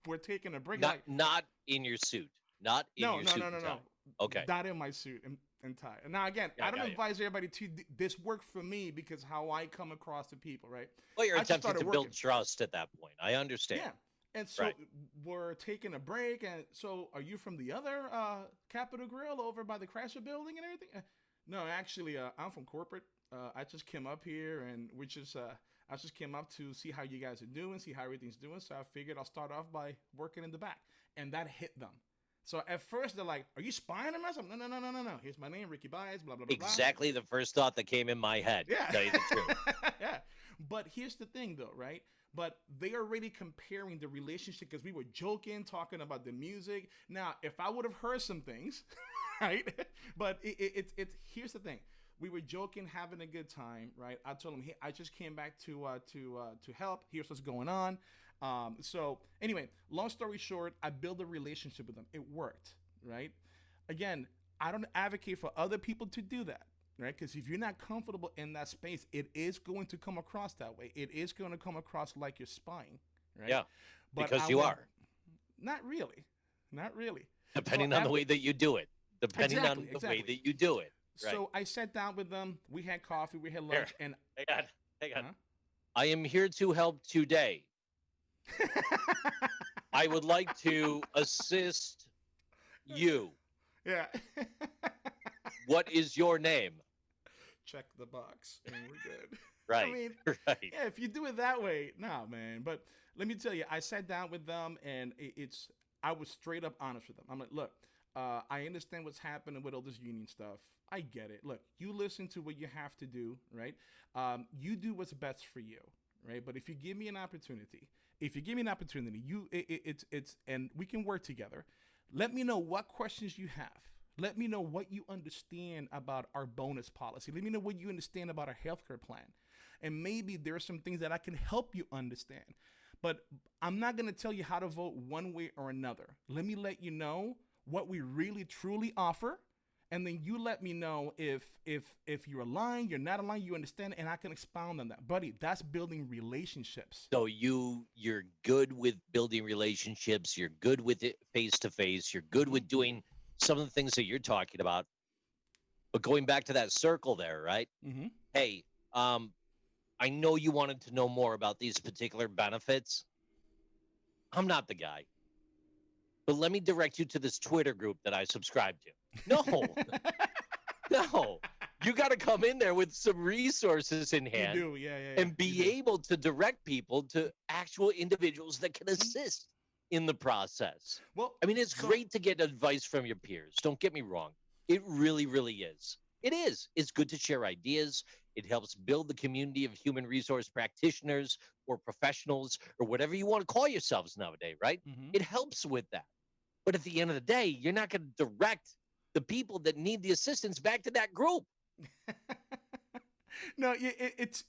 we're taking a break. Not in your suit. Not in your suit. No. Okay. Not in my suit and tie. Now, again, I don't advise everybody to this worked for me because how I come across to people, right? Well, you're attempting to build trust at that point. I understand. Yeah. And so we're taking a break. And so are you from the other Capitol Grill over by the Crasher building and everything? No, actually, I'm from corporate. I just came up here and I just came up to see how you guys are doing, see how everything's doing. So I figured I'll start off by working in the back. And that hit them. So at first they're like, are you spying on us? I'm, no. Here's my name, Ricky Bias, blah, blah, blah. Exactly the first thought that came in my head. Yeah. To tell you the truth. Yeah. But here's the thing though, right? But they are already comparing the relationship because we were joking, talking about the music. Now, if I would have heard some things, right? But it's here's the thing. We were joking, having a good time, right? I told him, hey, I just came back to help. Here's what's going on. So anyway, long story short, I built a relationship with them. It worked, right? Again, I don't advocate for other people to do that, right? Because if you're not comfortable in that space, it is going to come across that way. It is going to come across like you're spying, right? Yeah, but because you are. Not really. Depending on the way that you do it. Depending on the way that you do it. Right. So I sat down with them. We had coffee. We had lunch. Here. And hang on. I am here to help today. I would like to assist you. Yeah. What is your name? Check the box and we're good. Right. I mean, right. Yeah, if you do it that way, nah, man. But let me tell you, I sat down with them and I was straight up honest with them. I'm like, look, I understand what's happening with all this union stuff. I get it. Look, you listen to what you have to do, right? You do what's best for you, right? But if you give me an opportunity, and we can work together. Let me know what questions you have. Let me know what you understand about our bonus policy. Let me know what you understand about our healthcare plan. And maybe there are some things that I can help you understand. But I'm not going to tell you how to vote one way or another. Let me let you know what we really truly offer. and then you let me know if you're aligned, you're not aligned, you understand, and I can expound on that, buddy. That's building relationships. So you're good with building relationships. You're good with it face to face. You're good with doing some of the things that you're talking about. But going back to that circle there, right? Mm-hmm. Hey, I know you wanted to know more about these particular benefits. I'm not the guy. But let me direct you to this Twitter group that I subscribe to. No, no. You got to come in there with some resources in hand. You do, yeah. And be able to direct people to actual individuals that can assist in the process. Well, I mean, it's great to get advice from your peers. Don't get me wrong. It really, really is. It is. It's good to share ideas. It helps build the community of human resource practitioners or professionals or whatever you want to call yourselves nowadays, right? Mm-hmm. It helps with that. But at the end of the day, you're not going to direct the people that need the assistance back to that group. No,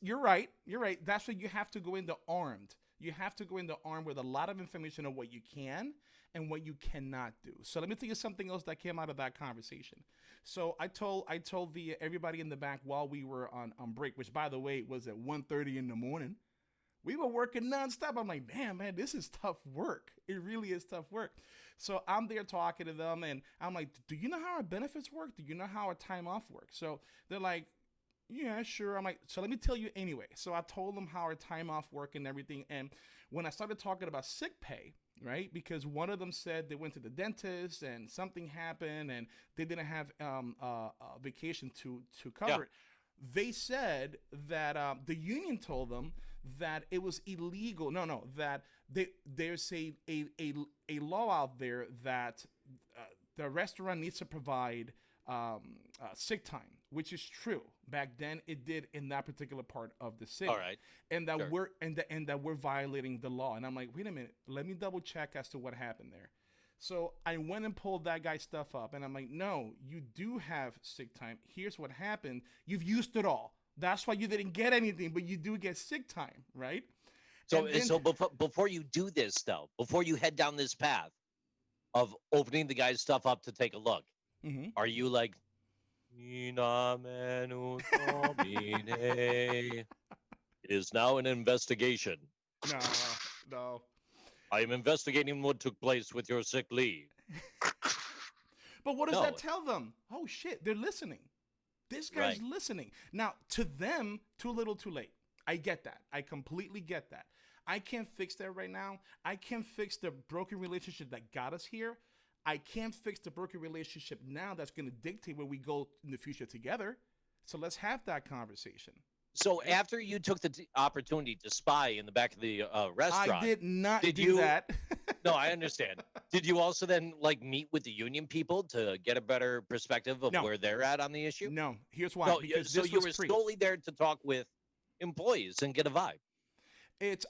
you're right. You're right. That's why you have to go into armed. You have to go into armed with a lot of information on what you can and what you cannot do. So let me tell you something else that came out of that conversation. So I told everybody in the back while we were on break, which by the way was at 1:30 in the morning. We were working nonstop. I'm like, damn, man, this is tough work. It really is tough work. So I'm there talking to them, and I'm like, do you know how our benefits work? Do you know how our time off works? So they're like, yeah, sure. I'm like, so let me tell you anyway. So I told them how our time off work and everything. And when I started talking about sick pay, right, because one of them said they went to the dentist and something happened and they didn't have vacation to cover it. They said that the union told them that it was illegal. No, that there's a law out there that the restaurant needs to provide sick time, which is true. Back then, it did in that particular part of the city. All right, and that we're violating the law. And I'm like, wait a minute, let me double check as to what happened there. So I went and pulled that guy's stuff up, and I'm like, no, you do have sick time. Here's what happened. You've used it all. That's why you didn't get anything, but you do get sick time, right? So before you do this, though, before you head down this path of opening the guy's stuff up to take a look, are you like, Nina Manu Domine? It is now an investigation. No. I am investigating what took place with your sick leave. But what does that tell them? Oh, shit, they're listening. This guy's listening. Now, to them, too little, too late. I get that. I completely get that. I can't fix that right now. I can't fix the broken relationship that got us here. I can't fix the broken relationship now that's going to dictate where we go in the future together. So let's have that conversation. So after you took the opportunity to spy in the back of the restaurant, I did not do that. No, I understand. Did you also then meet with the union people to get a better perspective of where they're at on the issue? No, here's why. No, so you were solely there to talk with employees and get a vibe.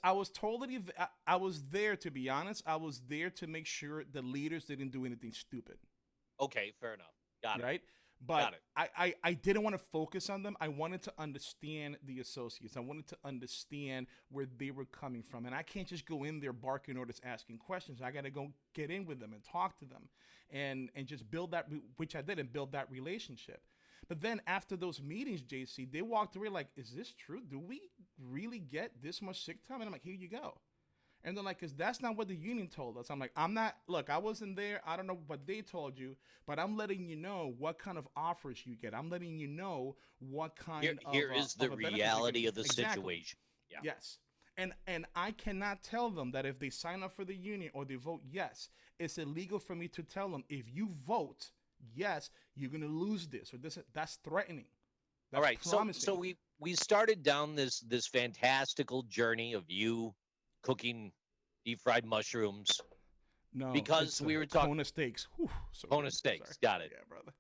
I was totally, I was there, to be honest. I was there to make sure the leaders didn't do anything stupid. Okay, fair enough. Got it. Right? But I didn't want to focus on them. I wanted to understand the associates. I wanted to understand where they were coming from. And I can't just go in there barking orders, asking questions. I got to go get in with them and talk to them and just build that, which I did, and build that relationship. But then after those meetings, JC, they walked away like, is this true? Do we really get this much sick time? And I'm like, here you go. And they're like, because that's not what the union told us. I'm like, look, I wasn't there. I don't know what they told you, but I'm letting you know what kind of offers you get. I'm letting you know what kind of Here is the reality of the situation. Yeah. Yes. And I cannot tell them that if they sign up for the union or they vote yes, it's illegal for me to tell them, if you vote yes, you're going to lose this or this. That's threatening. That's all right. promising. So we started down this fantastical journey of you cooking deep fried mushrooms. No, because we were talking Kona steaks. Whew, so Kona steaks. Got it. Yeah, brother.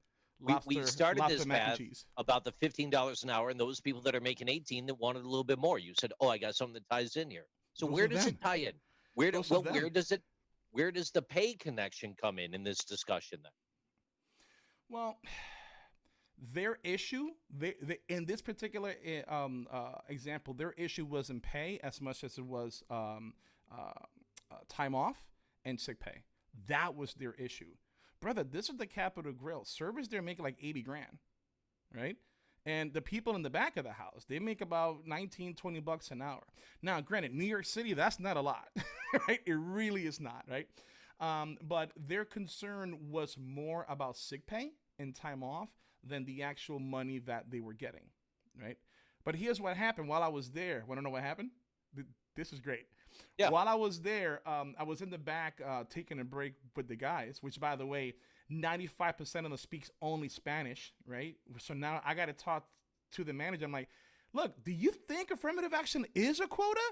Lobster, we started this path cheese. about the $15 an hour and those people that are making 18 that wanted a little bit more. You said, "Oh, I got something that ties in here." So where does it tie in? Where does the pay connection come in this discussion then? Well, their issue, they in this particular example, their issue wasn't pay as much as it was time off and sick pay. That was their issue. brother, this is the Capitol Grill. Servers there make like 80 grand, right? And the people in the back of the house, they make about 19, 20 bucks an hour. Now, granted, New York City, that's not a lot, right? It really is not, right? But their concern was more about sick pay and time off than the actual money that they were getting, right? But here's what happened while I was there. Want to know what happened? This is great. Yeah. While I was there, I was in the back taking a break with the guys, which, by the way, 95% of them speaks only Spanish, right? So now I got to talk to the manager. I'm like, look, do you think affirmative action is a quota?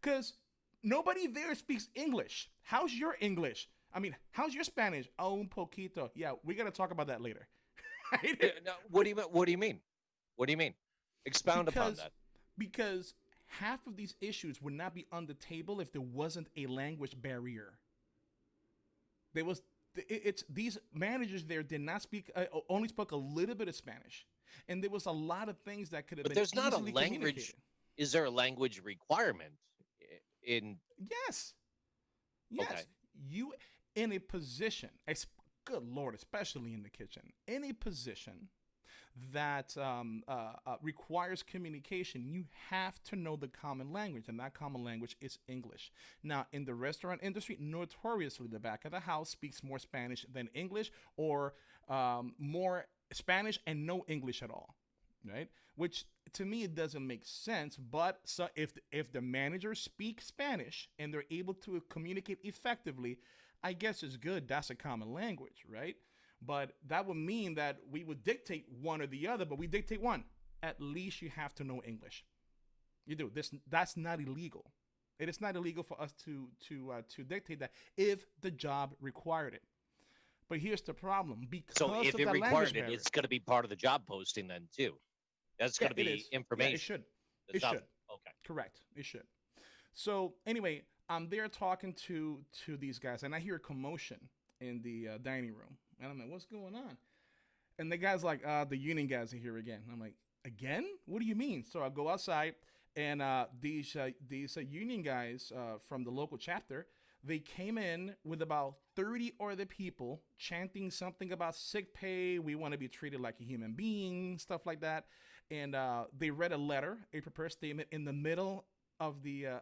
Because nobody there speaks English. How's your English? I mean, how's your Spanish? Un poquito. Yeah, we got to talk about that later. Right? No, what do you mean? What do you mean? Expound upon that. Because half of these issues would not be on the table if there wasn't a language barrier. These managers there did not speak, only spoke a little bit of Spanish, and there was a lot of things that could have been. But there's not a language. Is there a language requirement in? Yes. Okay. You in a position, good Lord, especially in the kitchen, in a position that requires communication, you have to know the common language, and that common language is English. Now, in the restaurant industry, notoriously, the back of the house speaks more Spanish than English, or more Spanish and no English at all, right? Which, to me, it doesn't make sense, but so if the managers speak Spanish and they're able to communicate effectively, I guess it's good. That's a common language, right? But that would mean that we would dictate one or the other, but we dictate one. At least you have to know English. You do. That's not illegal. It is not illegal for us to dictate that if the job required it. But here's the problem. Because so if it required it, it's going to be part of the job posting then too. That's going to be information. Yeah, it should. It should. Okay. Correct. It should. So anyway, I'm there talking to these guys, and I hear a commotion in the dining room. And I'm like, what's going on? And the guy's like, the union guys are here again. I'm like, again? What do you mean? So I go outside, and these union guys from the local chapter, they came in with about 30 other people chanting something about sick pay. We want to be treated like a human being, stuff like that. And they read a letter, a prepared statement in the middle of the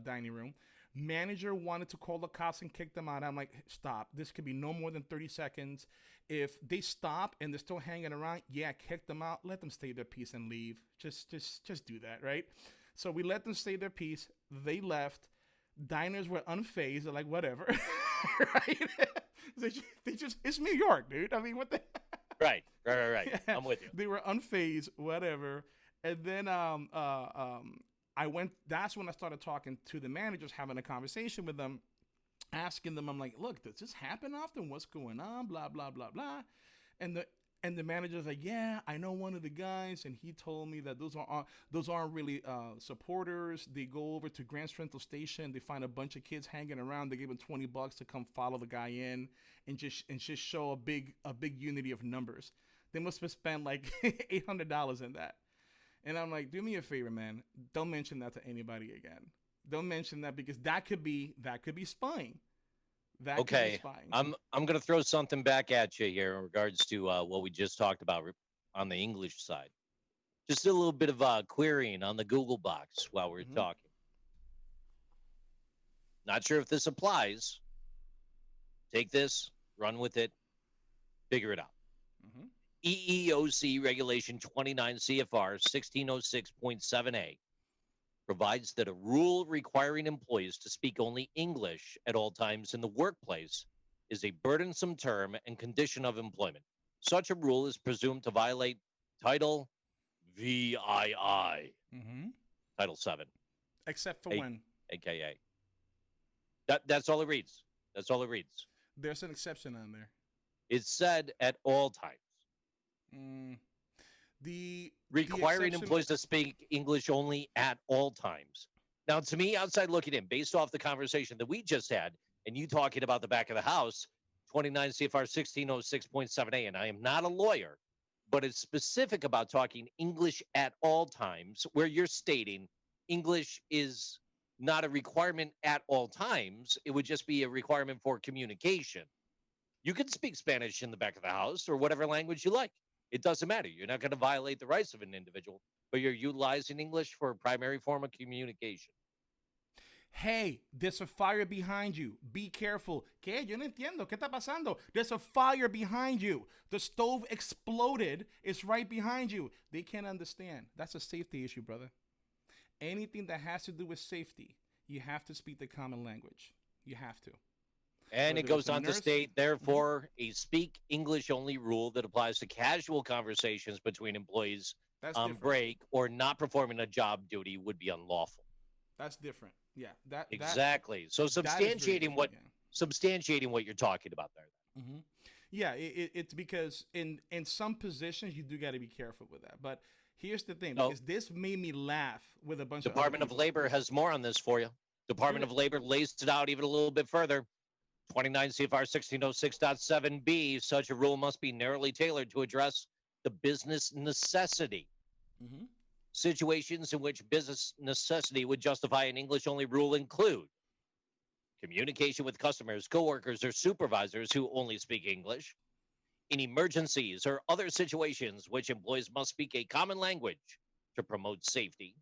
dining room. Manager wanted to call the cops and kick them out. I'm like, stop. This could be no more than 30 seconds. If they stop and they're still hanging around, yeah, kick them out. Let them stay their peace and leave. Just do that, right? So we let them stay their peace. They left. Diners were unfazed. They're like, whatever, right? they just, it's New York, dude. I mean, what the? Right. Yeah. I'm with you. They were unfazed, whatever. And then I went, that's when I started talking to the managers, having a conversation with them, asking them, I'm like, look, does this happen often? What's going on? Blah, blah, blah, blah. And the manager's like, yeah, I know one of the guys, and he told me that those aren't really supporters. They go over to Grand Central Station, they find a bunch of kids hanging around, they give them $20 to come follow the guy in and just show a big unity of numbers. They must have spent like $800 in that. And I'm like, do me a favor, man. Don't mention that to anybody again. Don't mention that, because that could be spying. That could be spying. I'm going to throw something back at you here in regards to what we just talked about on the English side. Just a little bit of querying on the Google box while we're talking. Not sure if this applies. Take this, run with it, figure it out. EEOC Regulation 29 CFR 1606.7a provides that a rule requiring employees to speak only English at all times in the workplace is a burdensome term and condition of employment. Such a rule is presumed to violate Title VII, Title 7. Except for when? AKA. That's all it reads. That's all it reads. There's an exception on there. It's said at all times. Requiring employees to speak English only at all times. Now, to me, outside looking in, based off the conversation that we just had, and you talking about the back of the house, 29 CFR 1606.7a, and I am not a lawyer, but it's specific about talking English at all times, where you're stating English is not a requirement at all times. It would just be a requirement for communication. You can speak Spanish in the back of the house or whatever language you like. It doesn't matter. You're not going to violate the rights of an individual, but you're utilizing English for a primary form of communication. Hey, there's a fire behind you. Be careful. ¿Qué? Yo no entiendo. ¿Qué está pasando? There's a fire behind you. The stove exploded. It's right behind you. They can't understand. That's a safety issue, brother. Anything that has to do with safety, you have to speak the common language. You have to. And Whether it goes it's a on to nurse- state, therefore, a speak English only rule that applies to casual conversations between employees That's on different. break or not performing a job duty would be unlawful. That's different. Yeah. That Exactly. So that is very substantiating different, what yeah. substantiating what you're talking about there. Mm-hmm. Yeah, it's because in some positions you do got to be careful with that. But here's the thing, No. because this made me laugh with a bunch Department of of other people. Labor has more on this for you. Department Do of Labor lays it out even a little bit further. 29 CFR 1606.7b, such a rule must be narrowly tailored to address the business necessity. Mm-hmm. Situations in which business necessity would justify an English-only rule include communication with customers, coworkers, or supervisors who only speak English, in emergencies or other situations which employees must speak a common language to promote safety,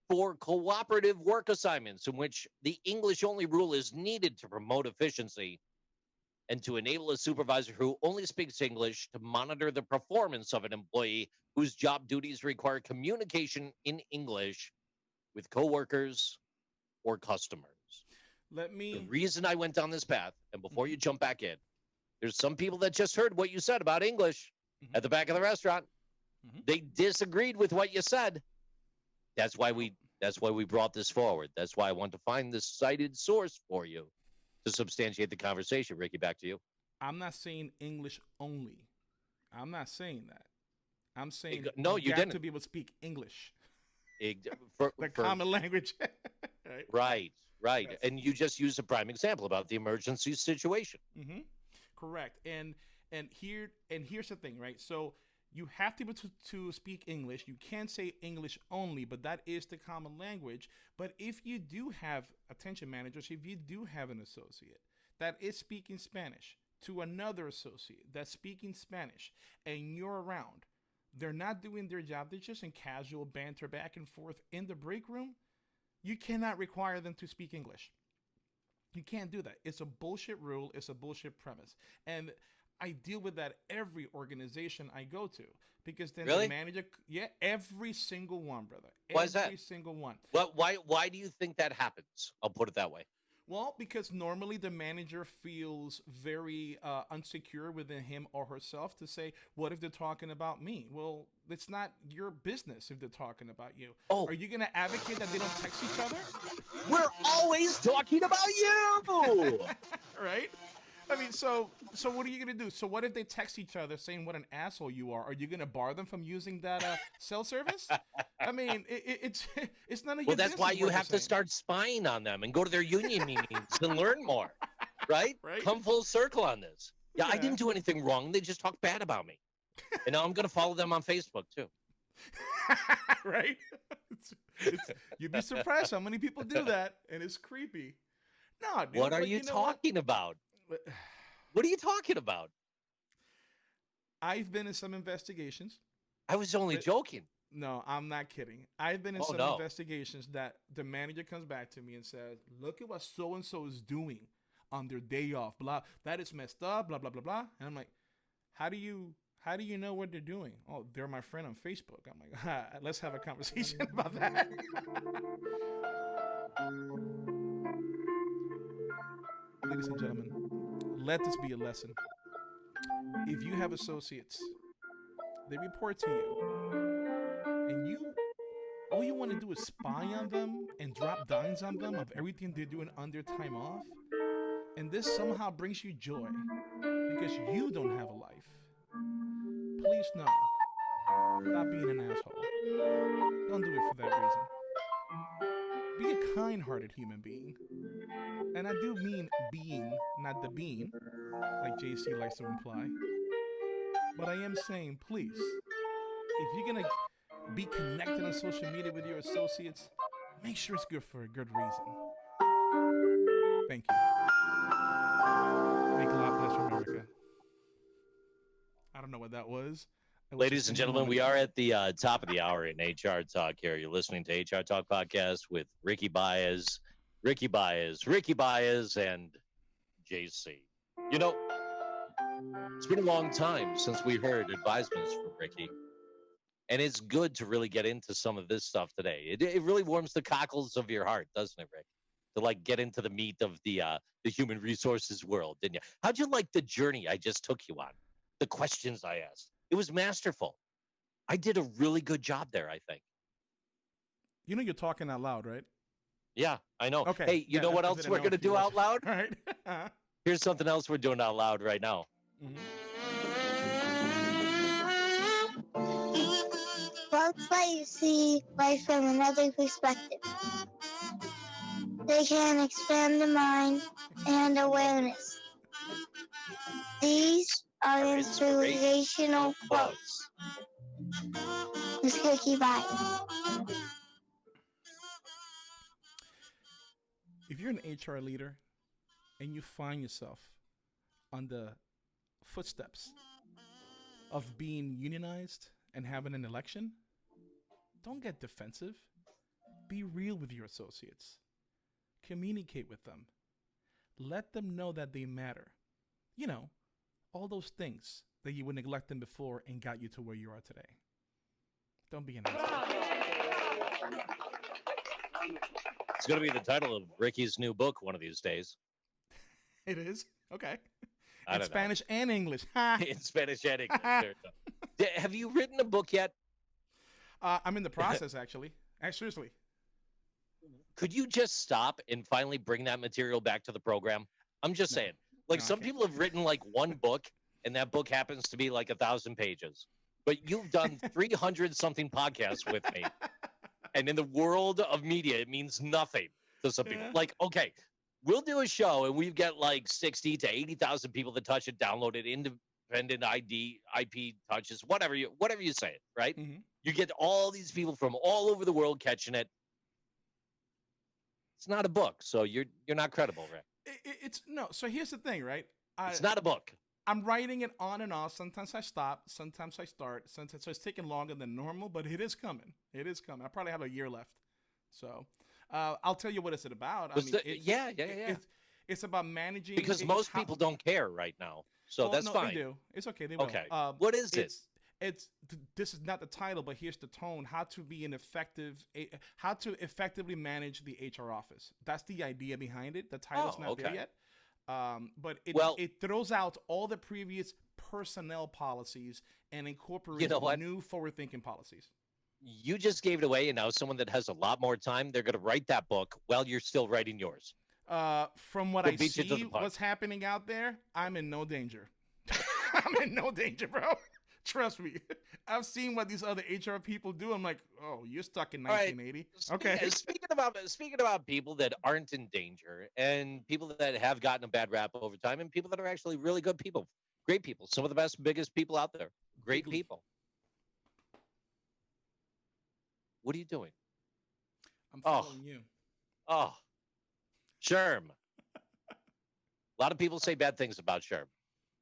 for cooperative work assignments in which the English-only rule is needed to promote efficiency, and to enable a supervisor who only speaks English to monitor the performance of an employee whose job duties require communication in English with coworkers or customers. Let The me. reason I went down this path, and before you jump back in, there's some people that just heard what you said about English Mhm. at the back of the restaurant. Mhm. They disagreed with what you said. That's why we brought this forward. That's why I want to find the cited source for you to substantiate the conversation. Ricky, back to you. I'm not saying English only. I'm not saying that. I'm saying No, you have didn't. to be able to speak English, For- the for- common language. Right. Right. Yes. And you just used a prime example about the emergency situation. Mm-hmm. Correct. And here's the thing, right? So you have to be able to speak English. You can't say English only, but that is the common language. But if you do have attention managers, if you do have an associate that is speaking Spanish to another associate that's speaking Spanish, and you're around, they're not doing their job. They're just in casual banter back and forth in the break room. You cannot require them to speak English. You can't do that. It's a bullshit rule. It's a bullshit premise. And I deal with that every organization I go to, because then Really? the manager, yeah, every single one, brother. Why is that? Every single one. Why do you think that happens? I'll put it that way. Well, because normally the manager feels very unsecure within him or herself to say, what if they're talking about me? Well, it's not your business if they're talking about you. Oh. Are you going to advocate that they don't text each other? We're always talking about you. Right? I mean, so what are you going to do? So what if they text each other saying what an asshole you are? Are you going to bar them from using that cell service? I mean, it's none of your Well, business. that's why you what they're have to saying. start spying on them and go to their union meetings and learn more. Right? Right. Come full circle on this. Yeah, I Yeah. didn't do anything wrong. They just talked bad about me. And now I'm going to follow them on Facebook, too. Right? You'd be surprised how many people do that, and it's creepy. No, dude, What are but you know what? talking about? What are you talking about? I've been in some investigations. I was only But- joking. No, I'm not kidding. I've been in Oh, some no. investigations that the manager comes back to me and says, "Look at what so and so is doing on their day off. Blah, that is messed up. Blah blah blah blah." And I'm like, "How do you know what they're doing?" "Oh, they're my friend on Facebook." I'm like, "Let's have a conversation about that." Ladies and gentlemen, let this be a lesson. If you have associates, they report to you, and all you want to do is spy on them and drop dimes on them of everything they're doing on their time off, and this somehow brings you joy because you don't have a life, please know, stop being an asshole. Don't do it for that reason. Be a kind-hearted human being. And I do mean being, not the bean, like JC likes to imply. But I am saying, please, if you're going to be connected on social media with your associates, make sure it's good for a good reason. Thank you. Make a lot bless America. what that was. Ladies and gentlemen, we are at the top of the hour in HR Talk here. You're listening to HR Talk Podcast with Ricky Baez, and JC. You know, it's been a long time since we heard advisements from Ricky. And it's good to really get into some of this stuff today. It really warms the cockles of your heart, doesn't it, Rick? To like get into the meat of the human resources world, didn't you? How'd you like the journey I just took you on? The questions I asked. It was masterful. I did a really good job there, I think. You know you're talking out loud, right? Yeah, I know. Okay. Hey, you know what else we're going to do out loud? All right. Here's something else we're doing out loud right now. Books let you see life from another perspective. They can expand the mind and awareness. These are inspirational quotes. Miss Cookie Bye. If you're an HR leader and you find yourself on the footsteps of being unionized and having an election, don't get defensive. Be real with your associates. Communicate with them. Let them know that they matter. You know, all those things that you were neglecting before and got you to where you are today. Don't be an asshole. It's going to be the title of Ricky's new book one of these days. It is? Okay. In Spanish and English. In Spanish and English. Have you written a book yet? I'm in the process, actually. Seriously. Could you just stop and finally bring that material back to the program? I'm just saying. Like, some people have written, like, one book, and that book happens to be, like, 1,000 pages. But you've done 300-something podcasts with me. And in the world of media, it means nothing to some people. Like, okay, we'll do a show, and we've got, like, 60 to 80,000 people that touch it, download it, independent IP touches, whatever you say it, right? Mm-hmm. You get all these people from all over the world catching it. It's not a book, so you're not credible, Rick. So here's the thing, right? It's not a book. I'm writing it on and off. Sometimes I stop. Sometimes I start. So it's taking longer than normal, but it is coming. It is coming. I probably have a year left. So I'll tell you what it's about. It's about managing. Because most people don't care right now. So that's fine. They do. It's okay. They will. Okay. What is it? This is not the title, but here's the tone: how to effectively manage the HR office. That's the idea behind it. The title's not there yet, but it throws out all the previous personnel policies and incorporates new forward-thinking policies. You just gave it away, and now someone that has a lot more time, they're going to write that book while you're still writing yours. From what I see, what's happening out there, I'm in no danger. I'm in no danger, bro. Trust me. I've seen what these other HR people do. I'm like, oh, you're stuck in 1980. Right. Okay. Speaking about people that aren't in danger and people that have gotten a bad rap over time and people that are actually really good people, great people, some of the best, biggest people out there, great people. What are you doing? I'm following you. Oh, Sherm. A lot of people say bad things about Sherm.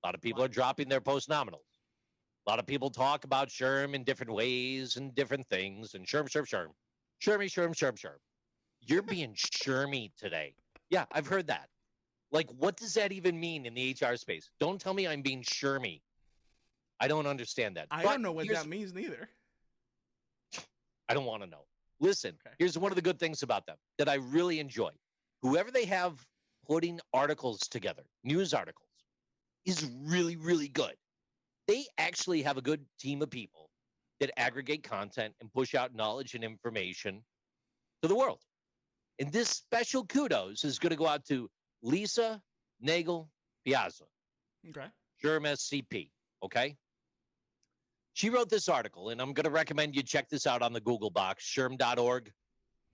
A lot of people are dropping their post-nominals. A lot of people talk about Sherm in different ways and different things. And Sherm. Shermy. You're being Shermy today. Yeah, I've heard that. Like, what does that even mean in the HR space? Don't tell me I'm being Shermy. I don't understand that. I don't know what that means neither. I don't want to know. Listen, Here's one of the good things about them that I really enjoy. Whoever they have putting articles together, news articles, is really, really good. They actually have a good team of people that aggregate content and push out knowledge and information to the world. And this special kudos is going to go out to Lisa Nagel Piazza. Okay. SHRM SCP. Okay. She wrote this article, and I'm going to recommend you check this out on the Google box, SHRM.org.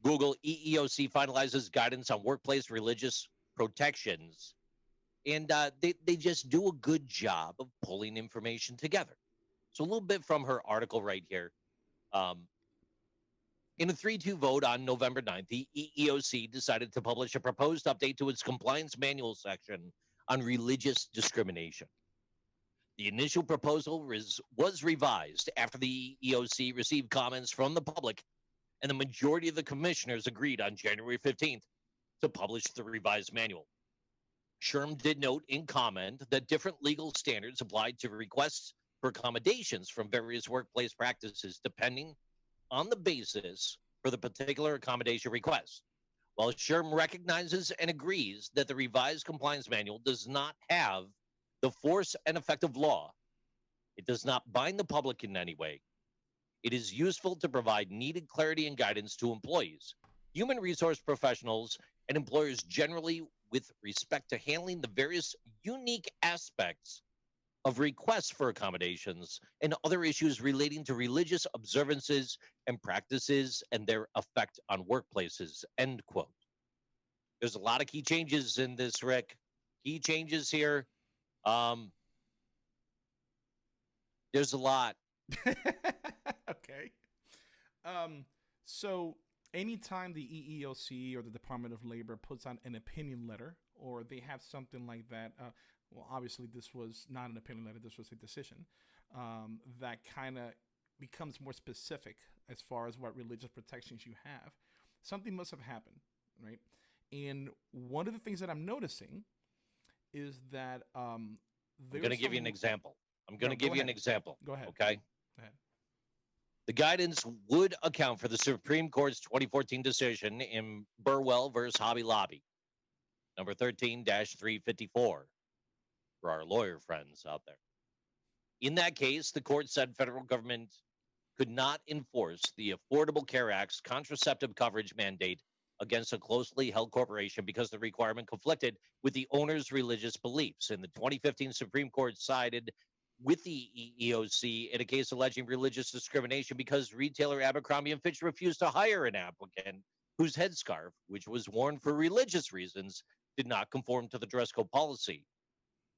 Google EEOC finalizes guidance on workplace religious protections. And they just do a good job of pulling information together. So a little bit from her article right here. In a 3-2 vote on November 9th, the EEOC decided to publish a proposed update to its compliance manual section on religious discrimination. The initial proposal was revised after the EEOC received comments from the public, and the majority of the commissioners agreed on January 15th to publish the revised manual. SHRM did note in comment that different legal standards applied to requests for accommodations from various workplace practices depending on the basis for the particular accommodation request. While SHRM recognizes and agrees that the revised compliance manual does not have the force and effect of law, it does not bind the public in any way. It is useful to provide needed clarity and guidance to employees, human resource professionals, and employers generally with respect to handling the various unique aspects of requests for accommodations and other issues relating to religious observances and practices and their effect on workplaces, end quote. There's a lot of key changes in this, Rick. Key changes here. There's a lot. Okay. So anytime the EEOC or the Department of Labor puts on an opinion letter or they have something like that, well, obviously this was not an opinion letter, this was a decision, that kind of becomes more specific as far as what religious protections you have. Something must have happened, right? And one of the things that I'm noticing is that I'm going to give you an example. Go ahead. Okay. Go ahead. The guidance would account for the Supreme Court's 2014 decision in Burwell versus Hobby Lobby, number 13-354, for our lawyer friends out there. In that case, the court said federal government could not enforce the Affordable Care Act's contraceptive coverage mandate against a closely held corporation because the requirement conflicted with the owner's religious beliefs. In the 2015 Supreme Court sided with the EEOC in a case alleging religious discrimination because retailer Abercrombie & Fitch refused to hire an applicant whose headscarf, which was worn for religious reasons, did not conform to the dress code policy.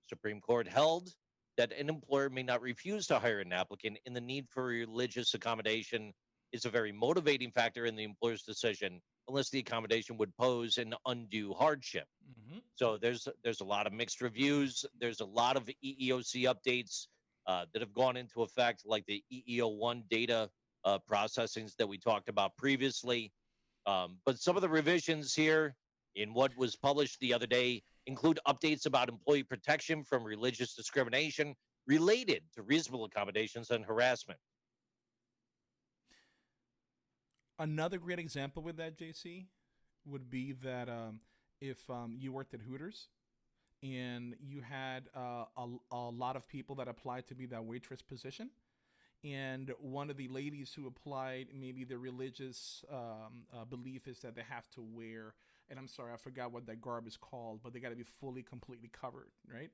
Supreme Court held that an employer may not refuse to hire an applicant and the need for religious accommodation is a very motivating factor in the employer's decision unless the accommodation would pose an undue hardship. Mm-hmm. So there's a lot of mixed reviews. There's a lot of EEOC updates that have gone into effect, like the EEO1 data processings that we talked about previously. But some of the revisions here in what was published the other day include updates about employee protection from religious discrimination related to reasonable accommodations and harassment. Another great example with that, JC, would be that if you worked at Hooters and you had a lot of people that applied to be that waitress position, and one of the ladies who applied, maybe their religious belief is that they have to wear, and I'm sorry, I forgot what that garb is called, but they got to be fully, completely covered, right?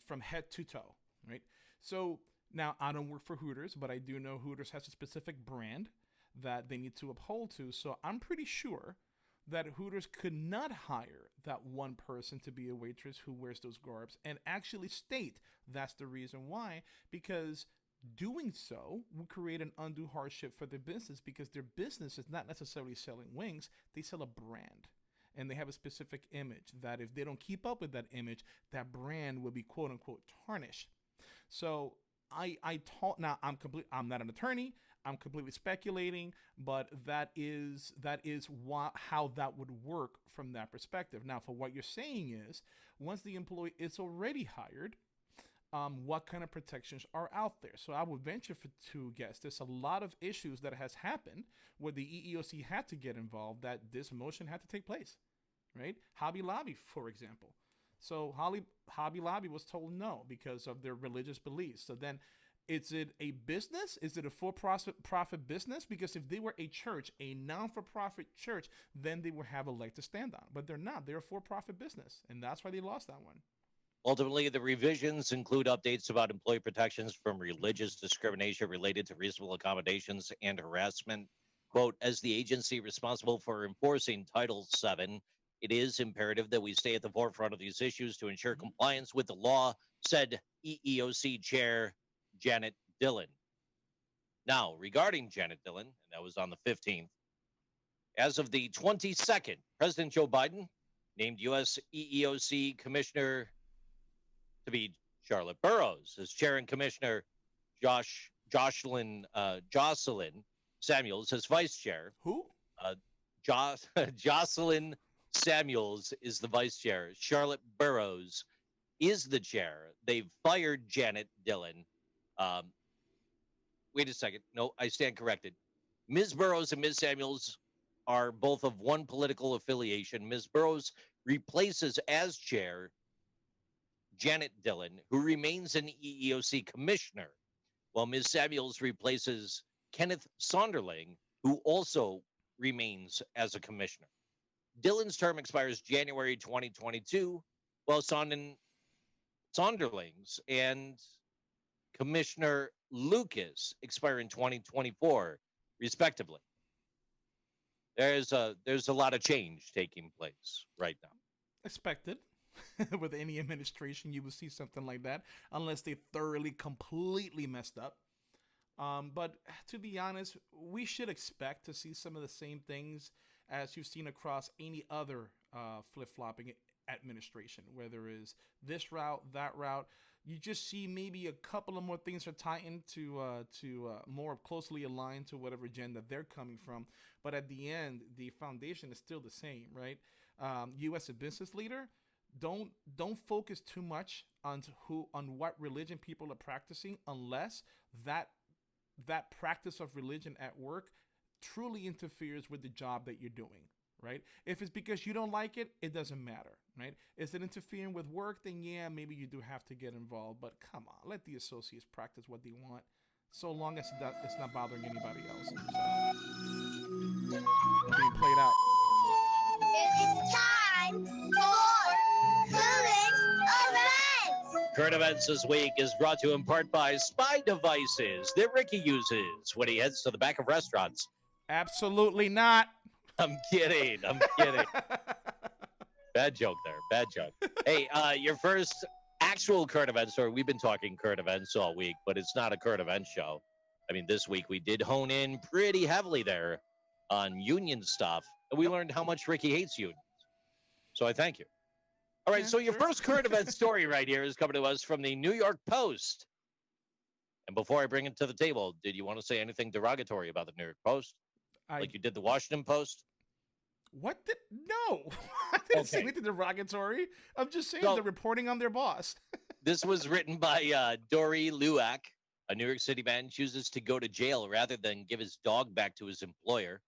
From head to toe, right? So now I don't work for Hooters, but I do know Hooters has a specific brand that they need to uphold to. So I'm pretty sure that Hooters could not hire that one person to be a waitress who wears those garbs and actually state that's the reason why, because doing so would create an undue hardship for their business, because their business is not necessarily selling wings, they sell a brand. And they have a specific image that if they don't keep up with that image, that brand will be quote unquote tarnished. So I'm not an attorney. I'm completely speculating, but that is how that would work from that perspective. Now, for what you're saying is, once the employee is already hired, what kind of protections are out there? So I would venture to guess there's a lot of issues that has happened where the EEOC had to get involved, that this motion had to take place, right? Hobby Lobby, for example. So Hobby Lobby was told no because of their religious beliefs. So then, is it a business? Is it a for-profit business? Because if they were a church, a non-for-profit church, then they would have a leg to stand on. But they're not. They're a for-profit business, and that's why they lost that one. Ultimately, the revisions include updates about employee protections from religious discrimination related to reasonable accommodations and harassment. Quote, as the agency responsible for enforcing Title VII, it is imperative that we stay at the forefront of these issues to ensure compliance with the law, said EEOC Chair Janet Dillon. Now, regarding Janet Dillon, and that was on the 15th, as of the 22nd, President Joe Biden named U.S. EEOC Commissioner to be Charlotte Burrows as chair and Commissioner Jocelyn Samuels as vice chair. Who? Jocelyn Samuels is the vice chair. Charlotte Burrows is the chair. They've fired Janet Dillon. Wait a second. No, I stand corrected. Ms. Burrows and Ms. Samuels are both of one political affiliation. Ms. Burrows replaces as chair Janet Dillon, who remains an EEOC commissioner, while Ms. Samuels replaces Kenneth Sonderling, who also remains as a commissioner. Dillon's term expires January 2022, while Sonderling's and Commissioner Lucas expire in 2024, respectively. There's a lot of change taking place right now. Expected. With any administration, you would see something like that, unless they thoroughly, completely messed up. But to be honest, we should expect to see some of the same things as you've seen across any other flip-flopping administration, whether it's this route, that route. You just see maybe a couple of more things are tightened to more closely aligned to whatever agenda they're coming from. But at the end, the foundation is still the same, right? You as a business leader, don't focus too much on what religion people are practicing, unless that practice of religion at work truly interferes with the job that you're doing, right? If it's because you don't like it, it doesn't matter, right? Is it interfering with work? Then yeah, maybe you do have to get involved, but come on, let the associates practice what they want, so long as it's not bothering anybody else. So, being played out. It's time for current events. Current events this week is brought to you in part by spy devices that Ricky uses when he heads to the back of restaurants. Absolutely not. I'm kidding. Bad joke there. Bad joke. Hey, your first actual current event story. We've been talking current events all week, but it's not a current event show. I mean, this week we did hone in pretty heavily there on union stuff, and we learned how much Ricky hates unions. So I thank you. All right, so your first current event story right here is coming to us from the New York Post. And before I bring it to the table, did you want to say anything derogatory about the New York Post? Like you did the Washington Post? No. I didn't say anything derogatory. I'm just saying they're reporting on their boss. This was written by Dory Luak. A New York City man chooses to go to jail rather than give his dog back to his employer.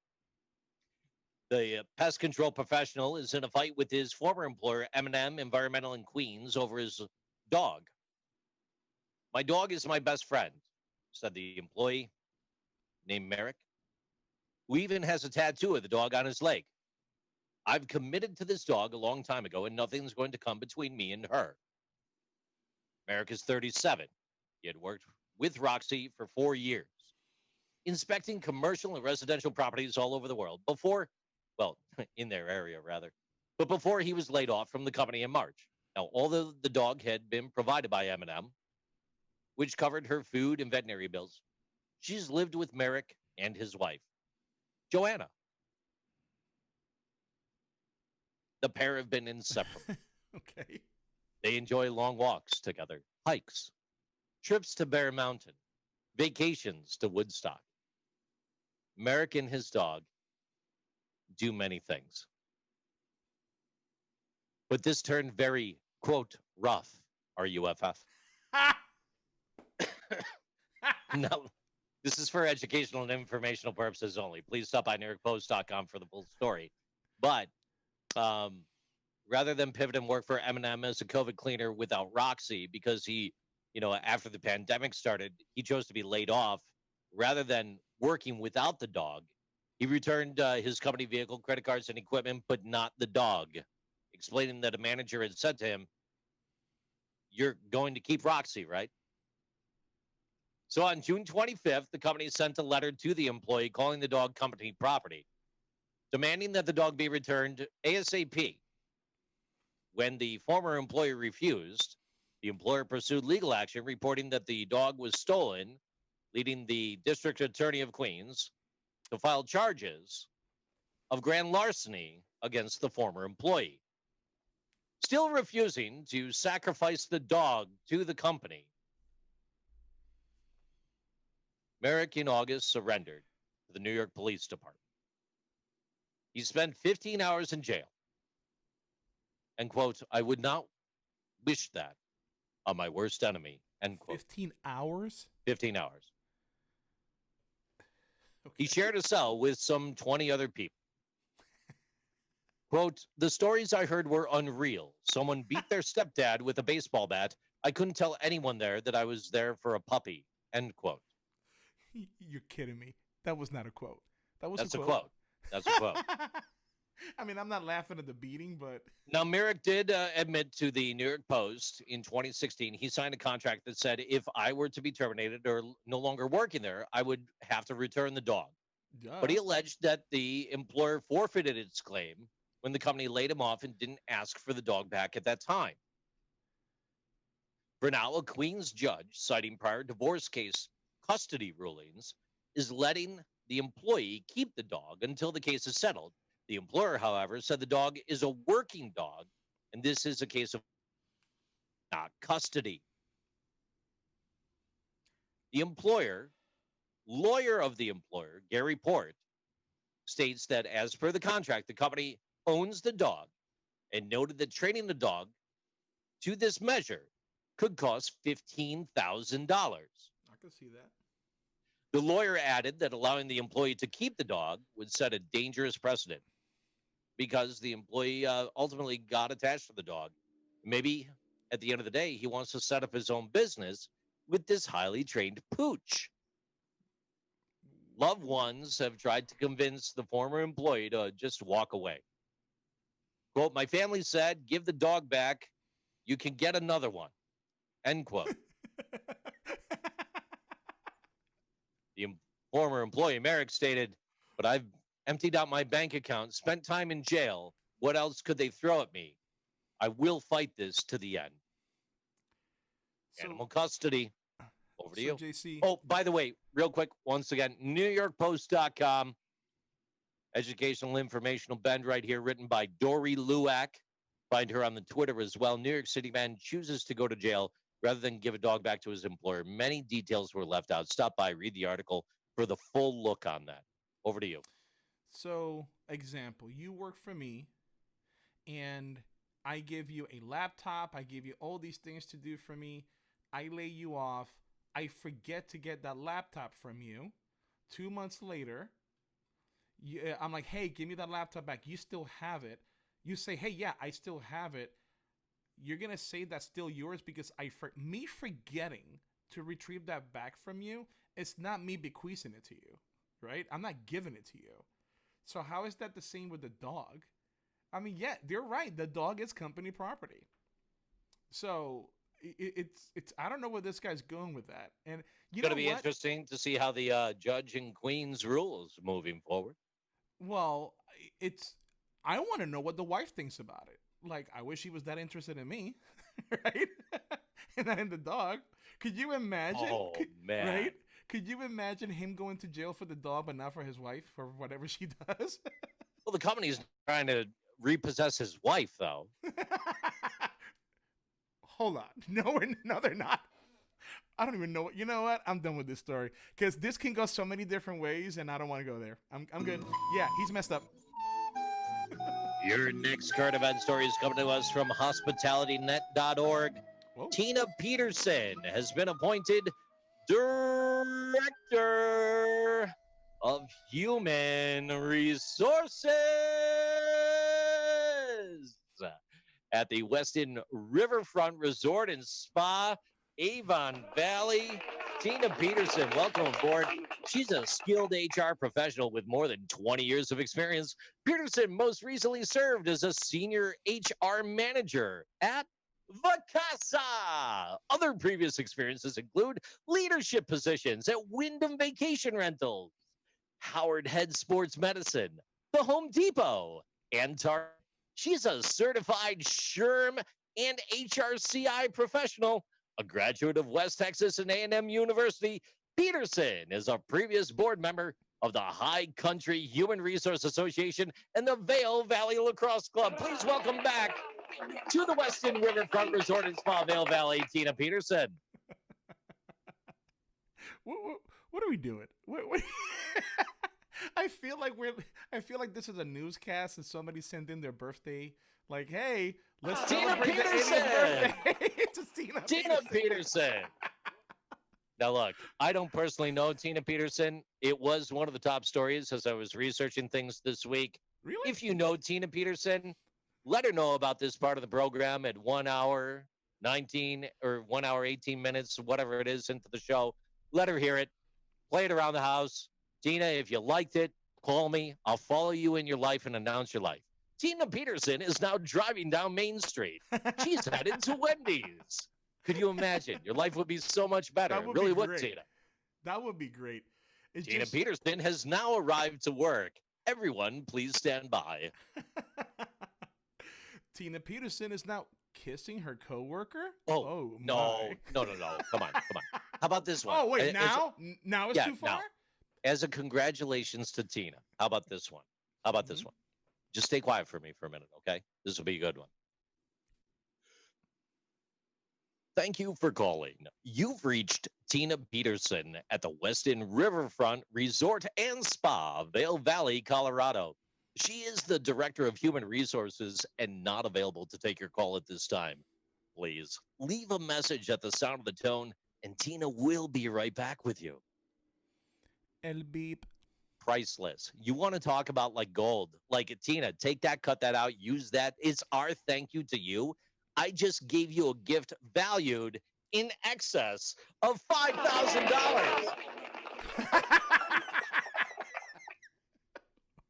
The pest control professional is in a fight with his former employer, M&M Environmental in Queens, over his dog. My dog is my best friend, said the employee named Merrick, who even has a tattoo of the dog on his leg. I've committed to this dog a long time ago, and nothing's going to come between me and her. Merrick is 37. He had worked with Roxy for 4 years, inspecting commercial and residential properties all over the world in their area, rather. But before he was laid off from the company in March. Now, although the dog had been provided by M&M, which covered her food and veterinary bills, she's lived with Merrick and his wife, Joanna. The pair have been inseparable. Okay. They enjoy long walks together, hikes, trips to Bear Mountain, vacations to Woodstock. Merrick and his dog do many things. But this turned very, quote, rough, R-U-F-F. No, this is for educational and informational purposes only. Please stop by NewYorkPost.com for the full story. But rather than pivot and work for M&M as a COVID cleaner without Roxy, because he, after the pandemic started, he chose to be laid off. Rather than working without the dog, he returned his company vehicle, credit cards, and equipment, but not the dog, explaining that a manager had said to him, "You're going to keep Roxy, right?" So on June 25th, the company sent a letter to the employee calling the dog company property, demanding that the dog be returned ASAP. When the former employer refused, the employer pursued legal action, reporting that the dog was stolen, leading the district attorney of Queens to file charges of grand larceny against the former employee. Still refusing to sacrifice the dog to the company, Merrick in August surrendered to the New York Police Department. He spent 15 hours in jail. And, quote, I would not wish that on my worst enemy, end quote. 15 hours? 15 hours. Okay. He shared a cell with some 20 other people. Quote, the stories I heard were unreal. Someone beat their stepdad with a baseball bat. I couldn't tell anyone there that I was there for a puppy, end quote. You're kidding me. That was not a quote. That's a quote. That's a quote. I mean, I'm not laughing at the beating, but... Now, Merrick did admit to the New York Post in 2016, he signed a contract that said if I were to be terminated or no longer working there, I would have to return the dog. Duh. But he alleged that the employer forfeited its claim when the company laid him off and didn't ask for the dog back at that time. For now, a Queens judge, citing prior divorce case custody rulings, is letting the employee keep the dog until the case is settled. The employer, however, said the dog is a working dog, and this is a case of not custody. The lawyer of the employer, Gary Port, states that as per the contract, the company owns the dog and noted that training the dog to this measure could cost $15,000. I can see that. The lawyer added that allowing the employee to keep the dog would set a dangerous precedent because the employee ultimately got attached to the dog. Maybe at the end of the day, he wants to set up his own business with this highly trained pooch. Loved ones have tried to convince the former employee to just walk away. Quote, my family said, give the dog back. You can get another one. End quote. The former employee, Merrick, stated, but I've emptied out my bank account, spent time in jail. What else could they throw at me? I will fight this to the end. So, animal custody. Over to you. JC. Oh, by the way, real quick, once again, NewYorkPost.com. Educational informational bend right here, written by Dory Luwak. Find her on the Twitter as well. New York City man chooses to go to jail rather than give a dog back to his employer. Many details were left out. Stop by, read the article for the full look on that. Over to you. So, example, you work for me, and I give you a laptop. I give you all these things to do for me. I lay you off. I forget to get that laptop from you. 2 months later, I'm like, hey, give me that laptop back. You still have it. You say, hey, yeah, I still have it. You're going to say that's still yours because me forgetting to retrieve that back from you, it's not me bequeathing it to you, right? I'm not giving it to you. So how is that the same with the dog? I mean, yeah, they're right. The dog is company property. So it's I don't know where this guy's going with that. And it's going to be interesting to see how the judge in Queens rules moving forward. Well, I want to know what the wife thinks about it. Like, I wish he was that interested in me, right? And not in the dog. Could you imagine? Oh, man. Right? Could you imagine him going to jail for the dog, but not for his wife, for whatever she does? Well, the company's trying to repossess his wife, though. Hold on. No, they're not. I don't even know. You know what? I'm done with this story. Because this can go so many different ways, and I don't want to go there. I'm good. Yeah, he's messed up. Your next current event story is coming to us from hospitalitynet.org. Whoa. Tina Peterson has been appointed Director of Human Resources at the Westin Riverfront Resort and Spa, Avon Valley. Tina Peterson, welcome aboard. She's a skilled HR professional with more than 20 years of experience. Peterson most recently served as a senior HR manager at Vacasa. Other previous experiences include leadership positions at Wyndham Vacation Rentals, Howard Head Sports Medicine, the Home Depot, and Target. She's a certified SHRM and HRCI professional, a graduate of West Texas and A&M University. Peterson is a previous board member of the High Country Human Resource Association and the Vail Valley Lacrosse Club. Please welcome back to the Westin Riverfront Resort and Spa Vail Valley, Tina Peterson. What are we doing? I feel like this is a newscast and somebody sent in their birthday. Like, hey, let's celebrate the 80th birthday to Tina Peterson. Now, look, I don't personally know Tina Peterson. It was one of the top stories as I was researching things this week. Really? If you know Tina Peterson, let her know about this part of the program at 1 hour 19 or 1 hour 18 minutes, whatever it is into the show. Let her hear it. Play it around the house. Tina, if you liked it, call me. I'll follow you in your life and announce your life. Tina Peterson is now driving down Main Street. She's headed to Wendy's. Could you imagine? Your life would be so much better. It really would, Tina. That would be great. Tina Peterson has now arrived to work. Everyone, please stand by. Tina Peterson is now kissing her coworker? Oh no. Come on. How about this one? Oh, wait, now it's too far? Now, as a congratulations to Tina, how about this one? This one? Just stay quiet for me for a minute, okay? This will be a good one. Thank you for calling. You've reached Tina Peterson at the Westin Riverfront Resort and Spa, Vail Valley, Colorado. She is the Director of Human Resources and not available to take your call at this time. Please leave a message at the sound of the tone, and Tina will be right back with you. El beep. Priceless. You want to talk about like gold. Like, Tina, take that, cut that out, use that. It's our thank you to you. I just gave you a gift valued in excess of $5,000.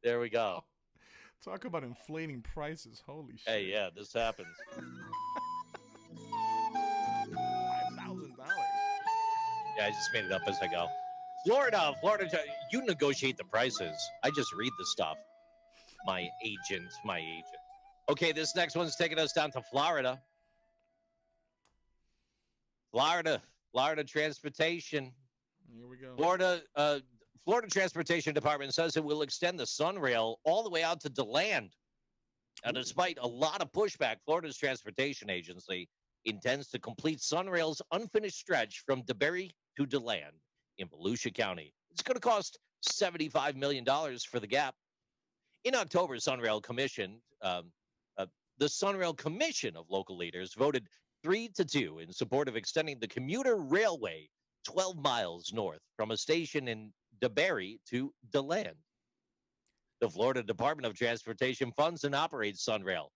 There we go. Talk about inflating prices. Holy shit. Hey, yeah, this happens. $5,000. Yeah, I just made it up as I go. Florida, you negotiate the prices. I just read the stuff. My agent. Okay, this next one's taking us down to Florida. Florida Transportation. Here we go. Florida Transportation Department says it will extend the Sunrail all the way out to DeLand. Now, despite a lot of pushback, Florida's transportation agency intends to complete Sunrail's unfinished stretch from DeBerry to DeLand in Volusia County. It's going to cost $75 million for the gap. In October, the Sunrail Commission of Local Leaders voted 3-2 in support of extending the commuter railway 12 miles north from a station in DeBerry to DeLand. The Florida Department of Transportation funds and operates Sunrail.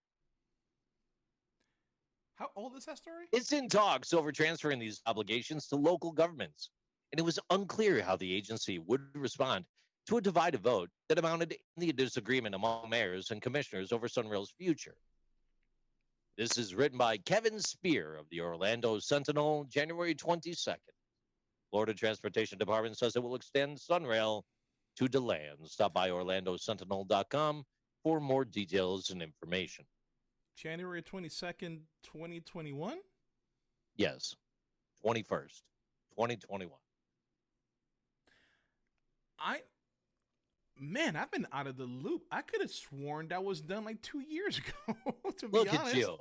How old is that story? It's in talks over transferring these obligations to local governments, and it was unclear how the agency would respond to a divided vote that amounted in the disagreement among mayors and commissioners over Sunrail's future. This is written by Kevin Spear of the Orlando Sentinel, January 22nd. Florida Transportation Department says it will extend Sunrail to DeLand. Stop by orlandosentinel.com for more details and information. January 22nd, 2021? Yes, 21st, 2021. I've been out of the loop. I could have sworn that was done like 2 years ago, to be Look honest. at you.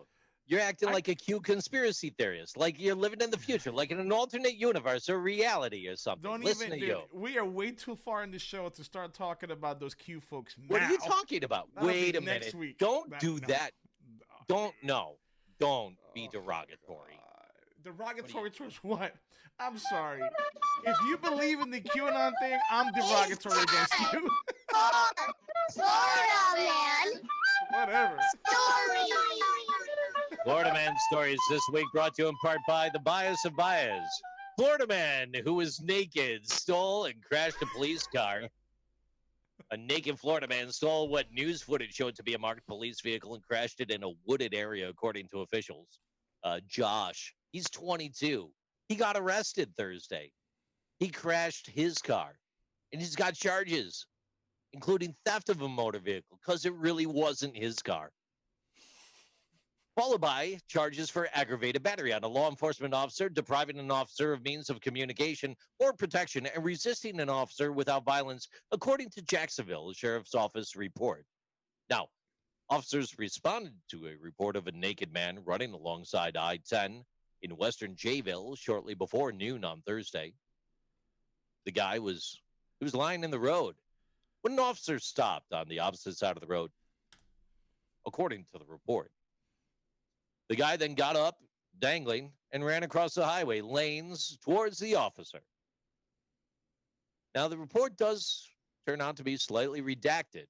You're acting like a cute conspiracy theorist, like you're living in the future, like in an alternate universe or reality or something. Listen to you. We are way too far in the show to start talking about those Q folks now. What are you talking about? Wait a minute. Don't do that. Don't be derogatory. Derogatory towards what? I'm sorry. If you believe in the QAnon thing, I'm derogatory against you. Florida man. Whatever. Story. Florida Man Stories this week brought to you in part by the Bias of Bias. Florida man who was naked stole and crashed a police car. A naked Florida man stole what news footage showed to be a marked police vehicle and crashed it in a wooded area, according to officials. Josh, he's 22. He got arrested Thursday. He crashed his car, and he's got charges, including theft of a motor vehicle, because it really wasn't his car. Followed by charges for aggravated battery on a law enforcement officer, depriving an officer of means of communication or protection, and resisting an officer without violence, according to Jacksonville Sheriff's Office report. Now, Officers responded to a report of a naked man running alongside I-10 in western Jayville shortly before noon on Thursday. The guy was lying in the road when an officer stopped on the opposite side of the road, according to the report. The guy then got up, dangling, and ran across the highway lanes towards the officer. Now, the report does turn out to be slightly redacted.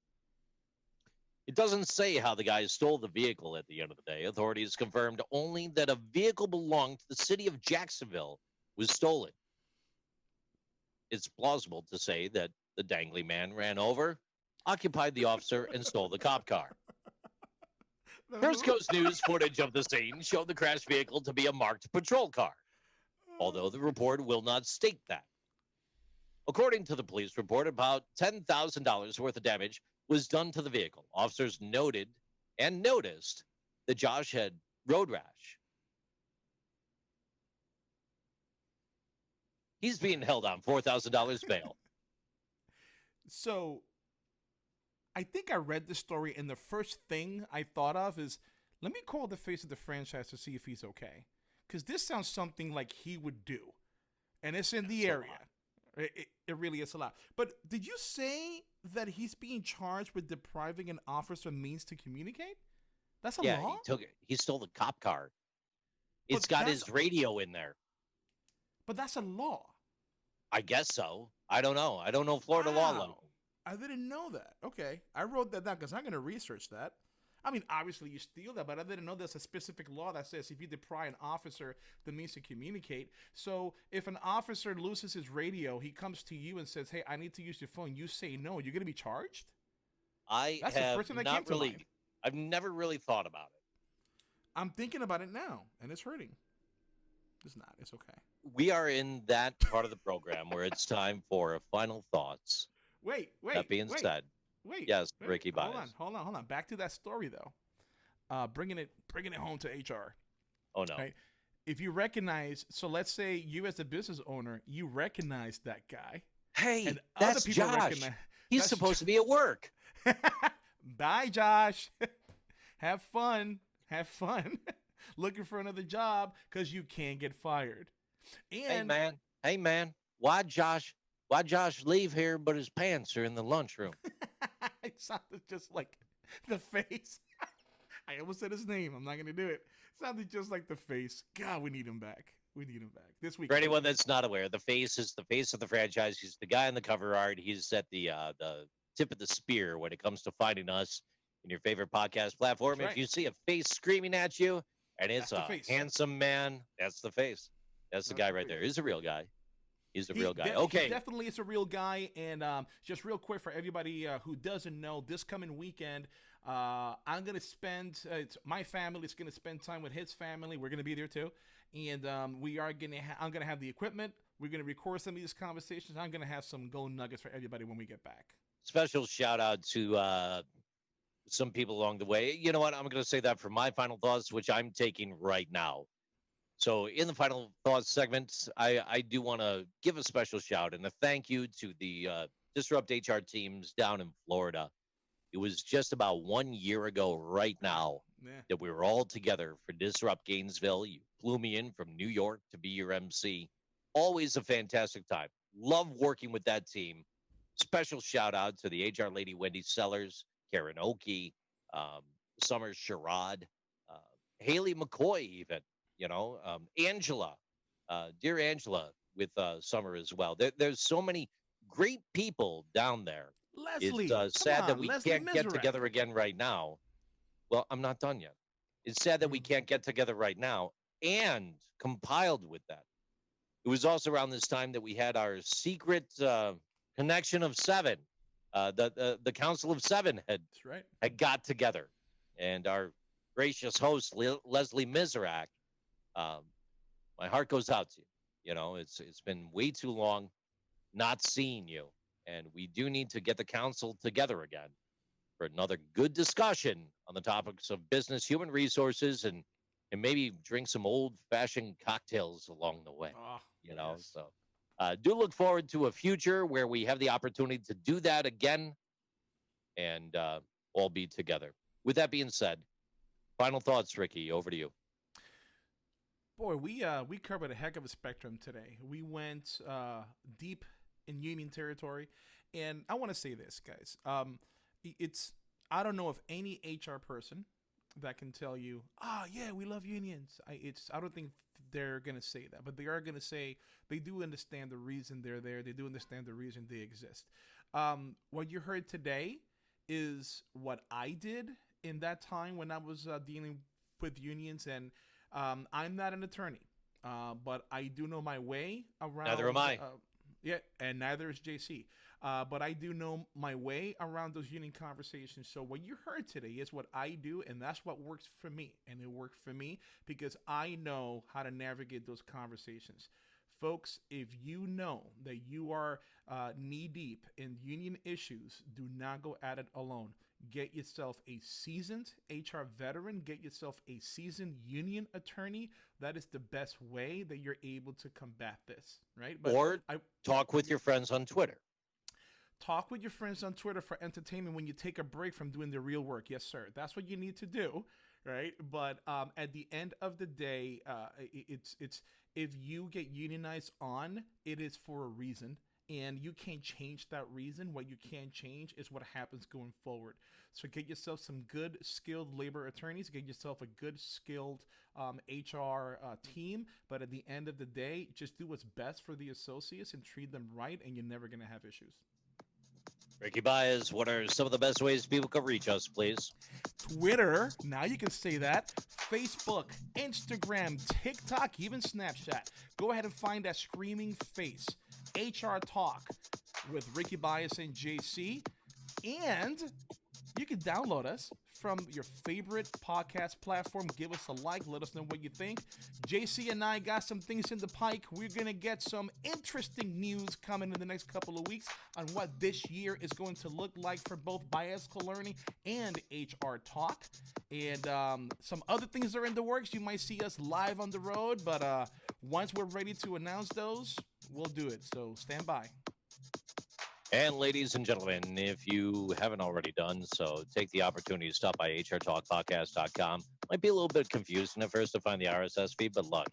It doesn't say how the guy stole the vehicle at the end of the day. Authorities confirmed only that a vehicle belonged to the city of Jacksonville was stolen. It's plausible to say that the dangling man ran over, occupied the officer, and stole the cop car. First Coast News footage of the scene showed the crashed vehicle to be a marked patrol car, although the report will not state that. According to the police report, about $10,000 worth of damage was done to the vehicle. Officers noted and noticed that Josh had road rash. He's being held on $4,000 bail. So I think I read this story, and the first thing I thought of is, let me call the face of the franchise to see if he's okay. Because this sounds something like he would do. And it's in the area. It really is a lot. But did you say that he's being charged with depriving an officer means to communicate? That's a law? He stole the cop car. It's got his radio in there. But that's a law. I guess so. I don't know. I don't know Florida law. I didn't know that. Okay. I wrote that down because I'm going to research that. I mean, obviously you steal that, but I didn't know there's a specific law that says if you deprive an officer the means to communicate. So if an officer loses his radio, he comes to you and says, hey, I need to use your phone. You say no. You're going to be charged? That's the first thing that came to mind. I've never really thought about it. I'm thinking about it now, and it's hurting. It's not. It's okay. We are in that part of the program where it's time for final thoughts. Wait. That being said, yes, Ricky Bias. Hold on. Back to that story though. Bringing it home to HR. Oh no. Right? If you recognize, so let's say you as a business owner, you recognize that guy. Hey, and that's other people Josh. He's supposed to be at work. Bye, Josh. Have fun. Looking for another job because you can't get fired. And Hey man, why Josh leave here but his pants are in the lunchroom? It sounded just like the face. I almost said his name. I'm not going to do it. It sounded just like the face. God, we need him back. This week. For anyone that's not aware, the face is the face of the franchise. He's the guy in the cover art. He's at the tip of the spear when it comes to finding us in your favorite podcast platform. That's right. If you see a face screaming at you and it's a handsome man, that's the face. That's the guy right there. He's a real guy. He's a real guy. Okay. He definitely is a real guy. And just real quick for everybody who doesn't know, this coming weekend, I'm going to spend, my family is going to spend time with his family. We're going to be there too. And I'm going to have the equipment. We're going to record some of these conversations. I'm going to have some gold nuggets for everybody when we get back. Special shout out to some people along the way. You know what? I'm going to say that for my final thoughts, which I'm taking right now. So in the final thoughts segment, I do want to give a special shout and a thank you to the Disrupt HR teams down in Florida. It was just about 1 year ago right now that we were all together for Disrupt Gainesville. You flew me in from New York to be your MC. Always a fantastic time. Love working with that team. Special shout out to the HR lady, Wendy Sellers, Karen Oakey, Summer Sherrod, Haley McCoy even. Angela, dear Angela with Summer as well. There's so many great people down there. Leslie, it's sad that we can't get together again right now. Well, I'm not done yet. It's sad that we can't get together right now. And compiled with that, it was also around this time that we had our secret connection of seven. The Council of Seven had got together, and our gracious host Leslie Miserak. My heart goes out to you. It's been way too long not seeing you, and we do need to get the council together again for another good discussion on the topics of business, human resources, and maybe drink some old-fashioned cocktails along the way. Yes. So do look forward to a future where we have the opportunity to do that again and all be together. With that being said, final thoughts, Ricky. Over to you. Boy, we covered a heck of a spectrum today. We went deep in union territory, and I want to say this, guys. It's I don't know of any HR person that can tell you, yeah, we love unions. I don't think they're gonna say that, but they are gonna say they do understand the reason they're there. They do understand the reason they exist. What you heard today is what I did in that time when I was dealing with unions, and I'm not an attorney, but I do know my way around. Neither am I. Yeah, and neither is JC. But I do know my way around those union conversations. So what you heard today is what I do, and that's what works for me. And it worked for me because I know how to navigate those conversations. Folks, if you know that you are knee deep in union issues, do not go at it alone. Get yourself a seasoned HR veteran. Get yourself a seasoned union attorney. That is the best way that you're able to combat this, right? But or talk with your friends on Twitter. Talk with your friends on Twitter for entertainment when you take a break from doing the real work. Yes, sir. That's what you need to do, right? But at the end of the day, it's if you get unionized on, it is for a reason. And you can't change that reason. What you can change is what happens going forward. So get yourself some good, skilled labor attorneys. Get yourself a good, skilled HR team. But at the end of the day, just do what's best for the associates and treat them right, and you're never going to have issues. Ricky Baez, what are some of the best ways people can reach us, please? Twitter, now you can say that. Facebook, Instagram, TikTok, even Snapchat. Go ahead and find that screaming face. HR Talk with Ricky Baez and JC. And you can download us from your favorite podcast platform. Give us a like. Let us know what you think. JC and I got some things in the pike. We're going to get some interesting news coming in the next couple of weeks on what this year is going to look like for both Baez Learning and HR Talk. And some other things are in the works. You might see us live on the road, but once we're ready to announce those, we'll do it. So stand by. And ladies and gentlemen, if you haven't already done so, take the opportunity to stop by hrtalkpodcast.com. Might be a little bit confusing at first to find the RSS feed, but look,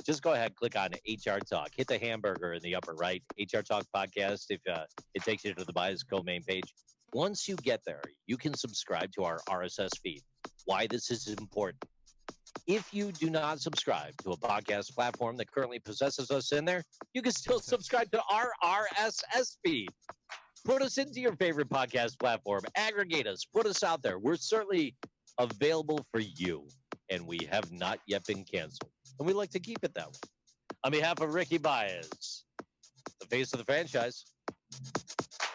just go ahead, click on HR Talk. Hit the hamburger in the upper right, HR Talk Podcast, if it takes you to the Baez Co main page. Once you get there, you can subscribe to our RSS feed. Why this is important. If you do not subscribe to a podcast platform that currently possesses us in there, you can still subscribe to our RSS feed. Put us into your favorite podcast platform. Aggregate us. Put us out there. We're certainly available for you, and we have not yet been canceled. And we like to keep it that way. On behalf of Ricky Baez, the face of the franchise,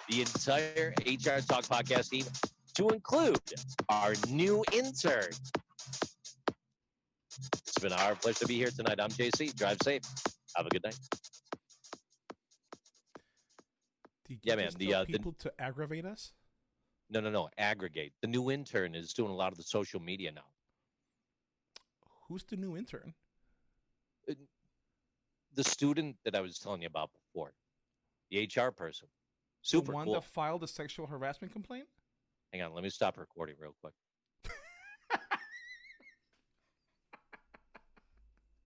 the entire HR Talk podcast team, to include our new intern. It's been our pleasure to be here tonight. I'm JC. Drive safe. Have a good night. Yeah, man. The people to aggravate us? No. Aggregate. The new intern is doing a lot of the social media now. Who's the new intern? The student that I was telling you about before. The HR person. Super the one cool. that filed a sexual harassment complaint? Hang on. Let me stop recording real quick.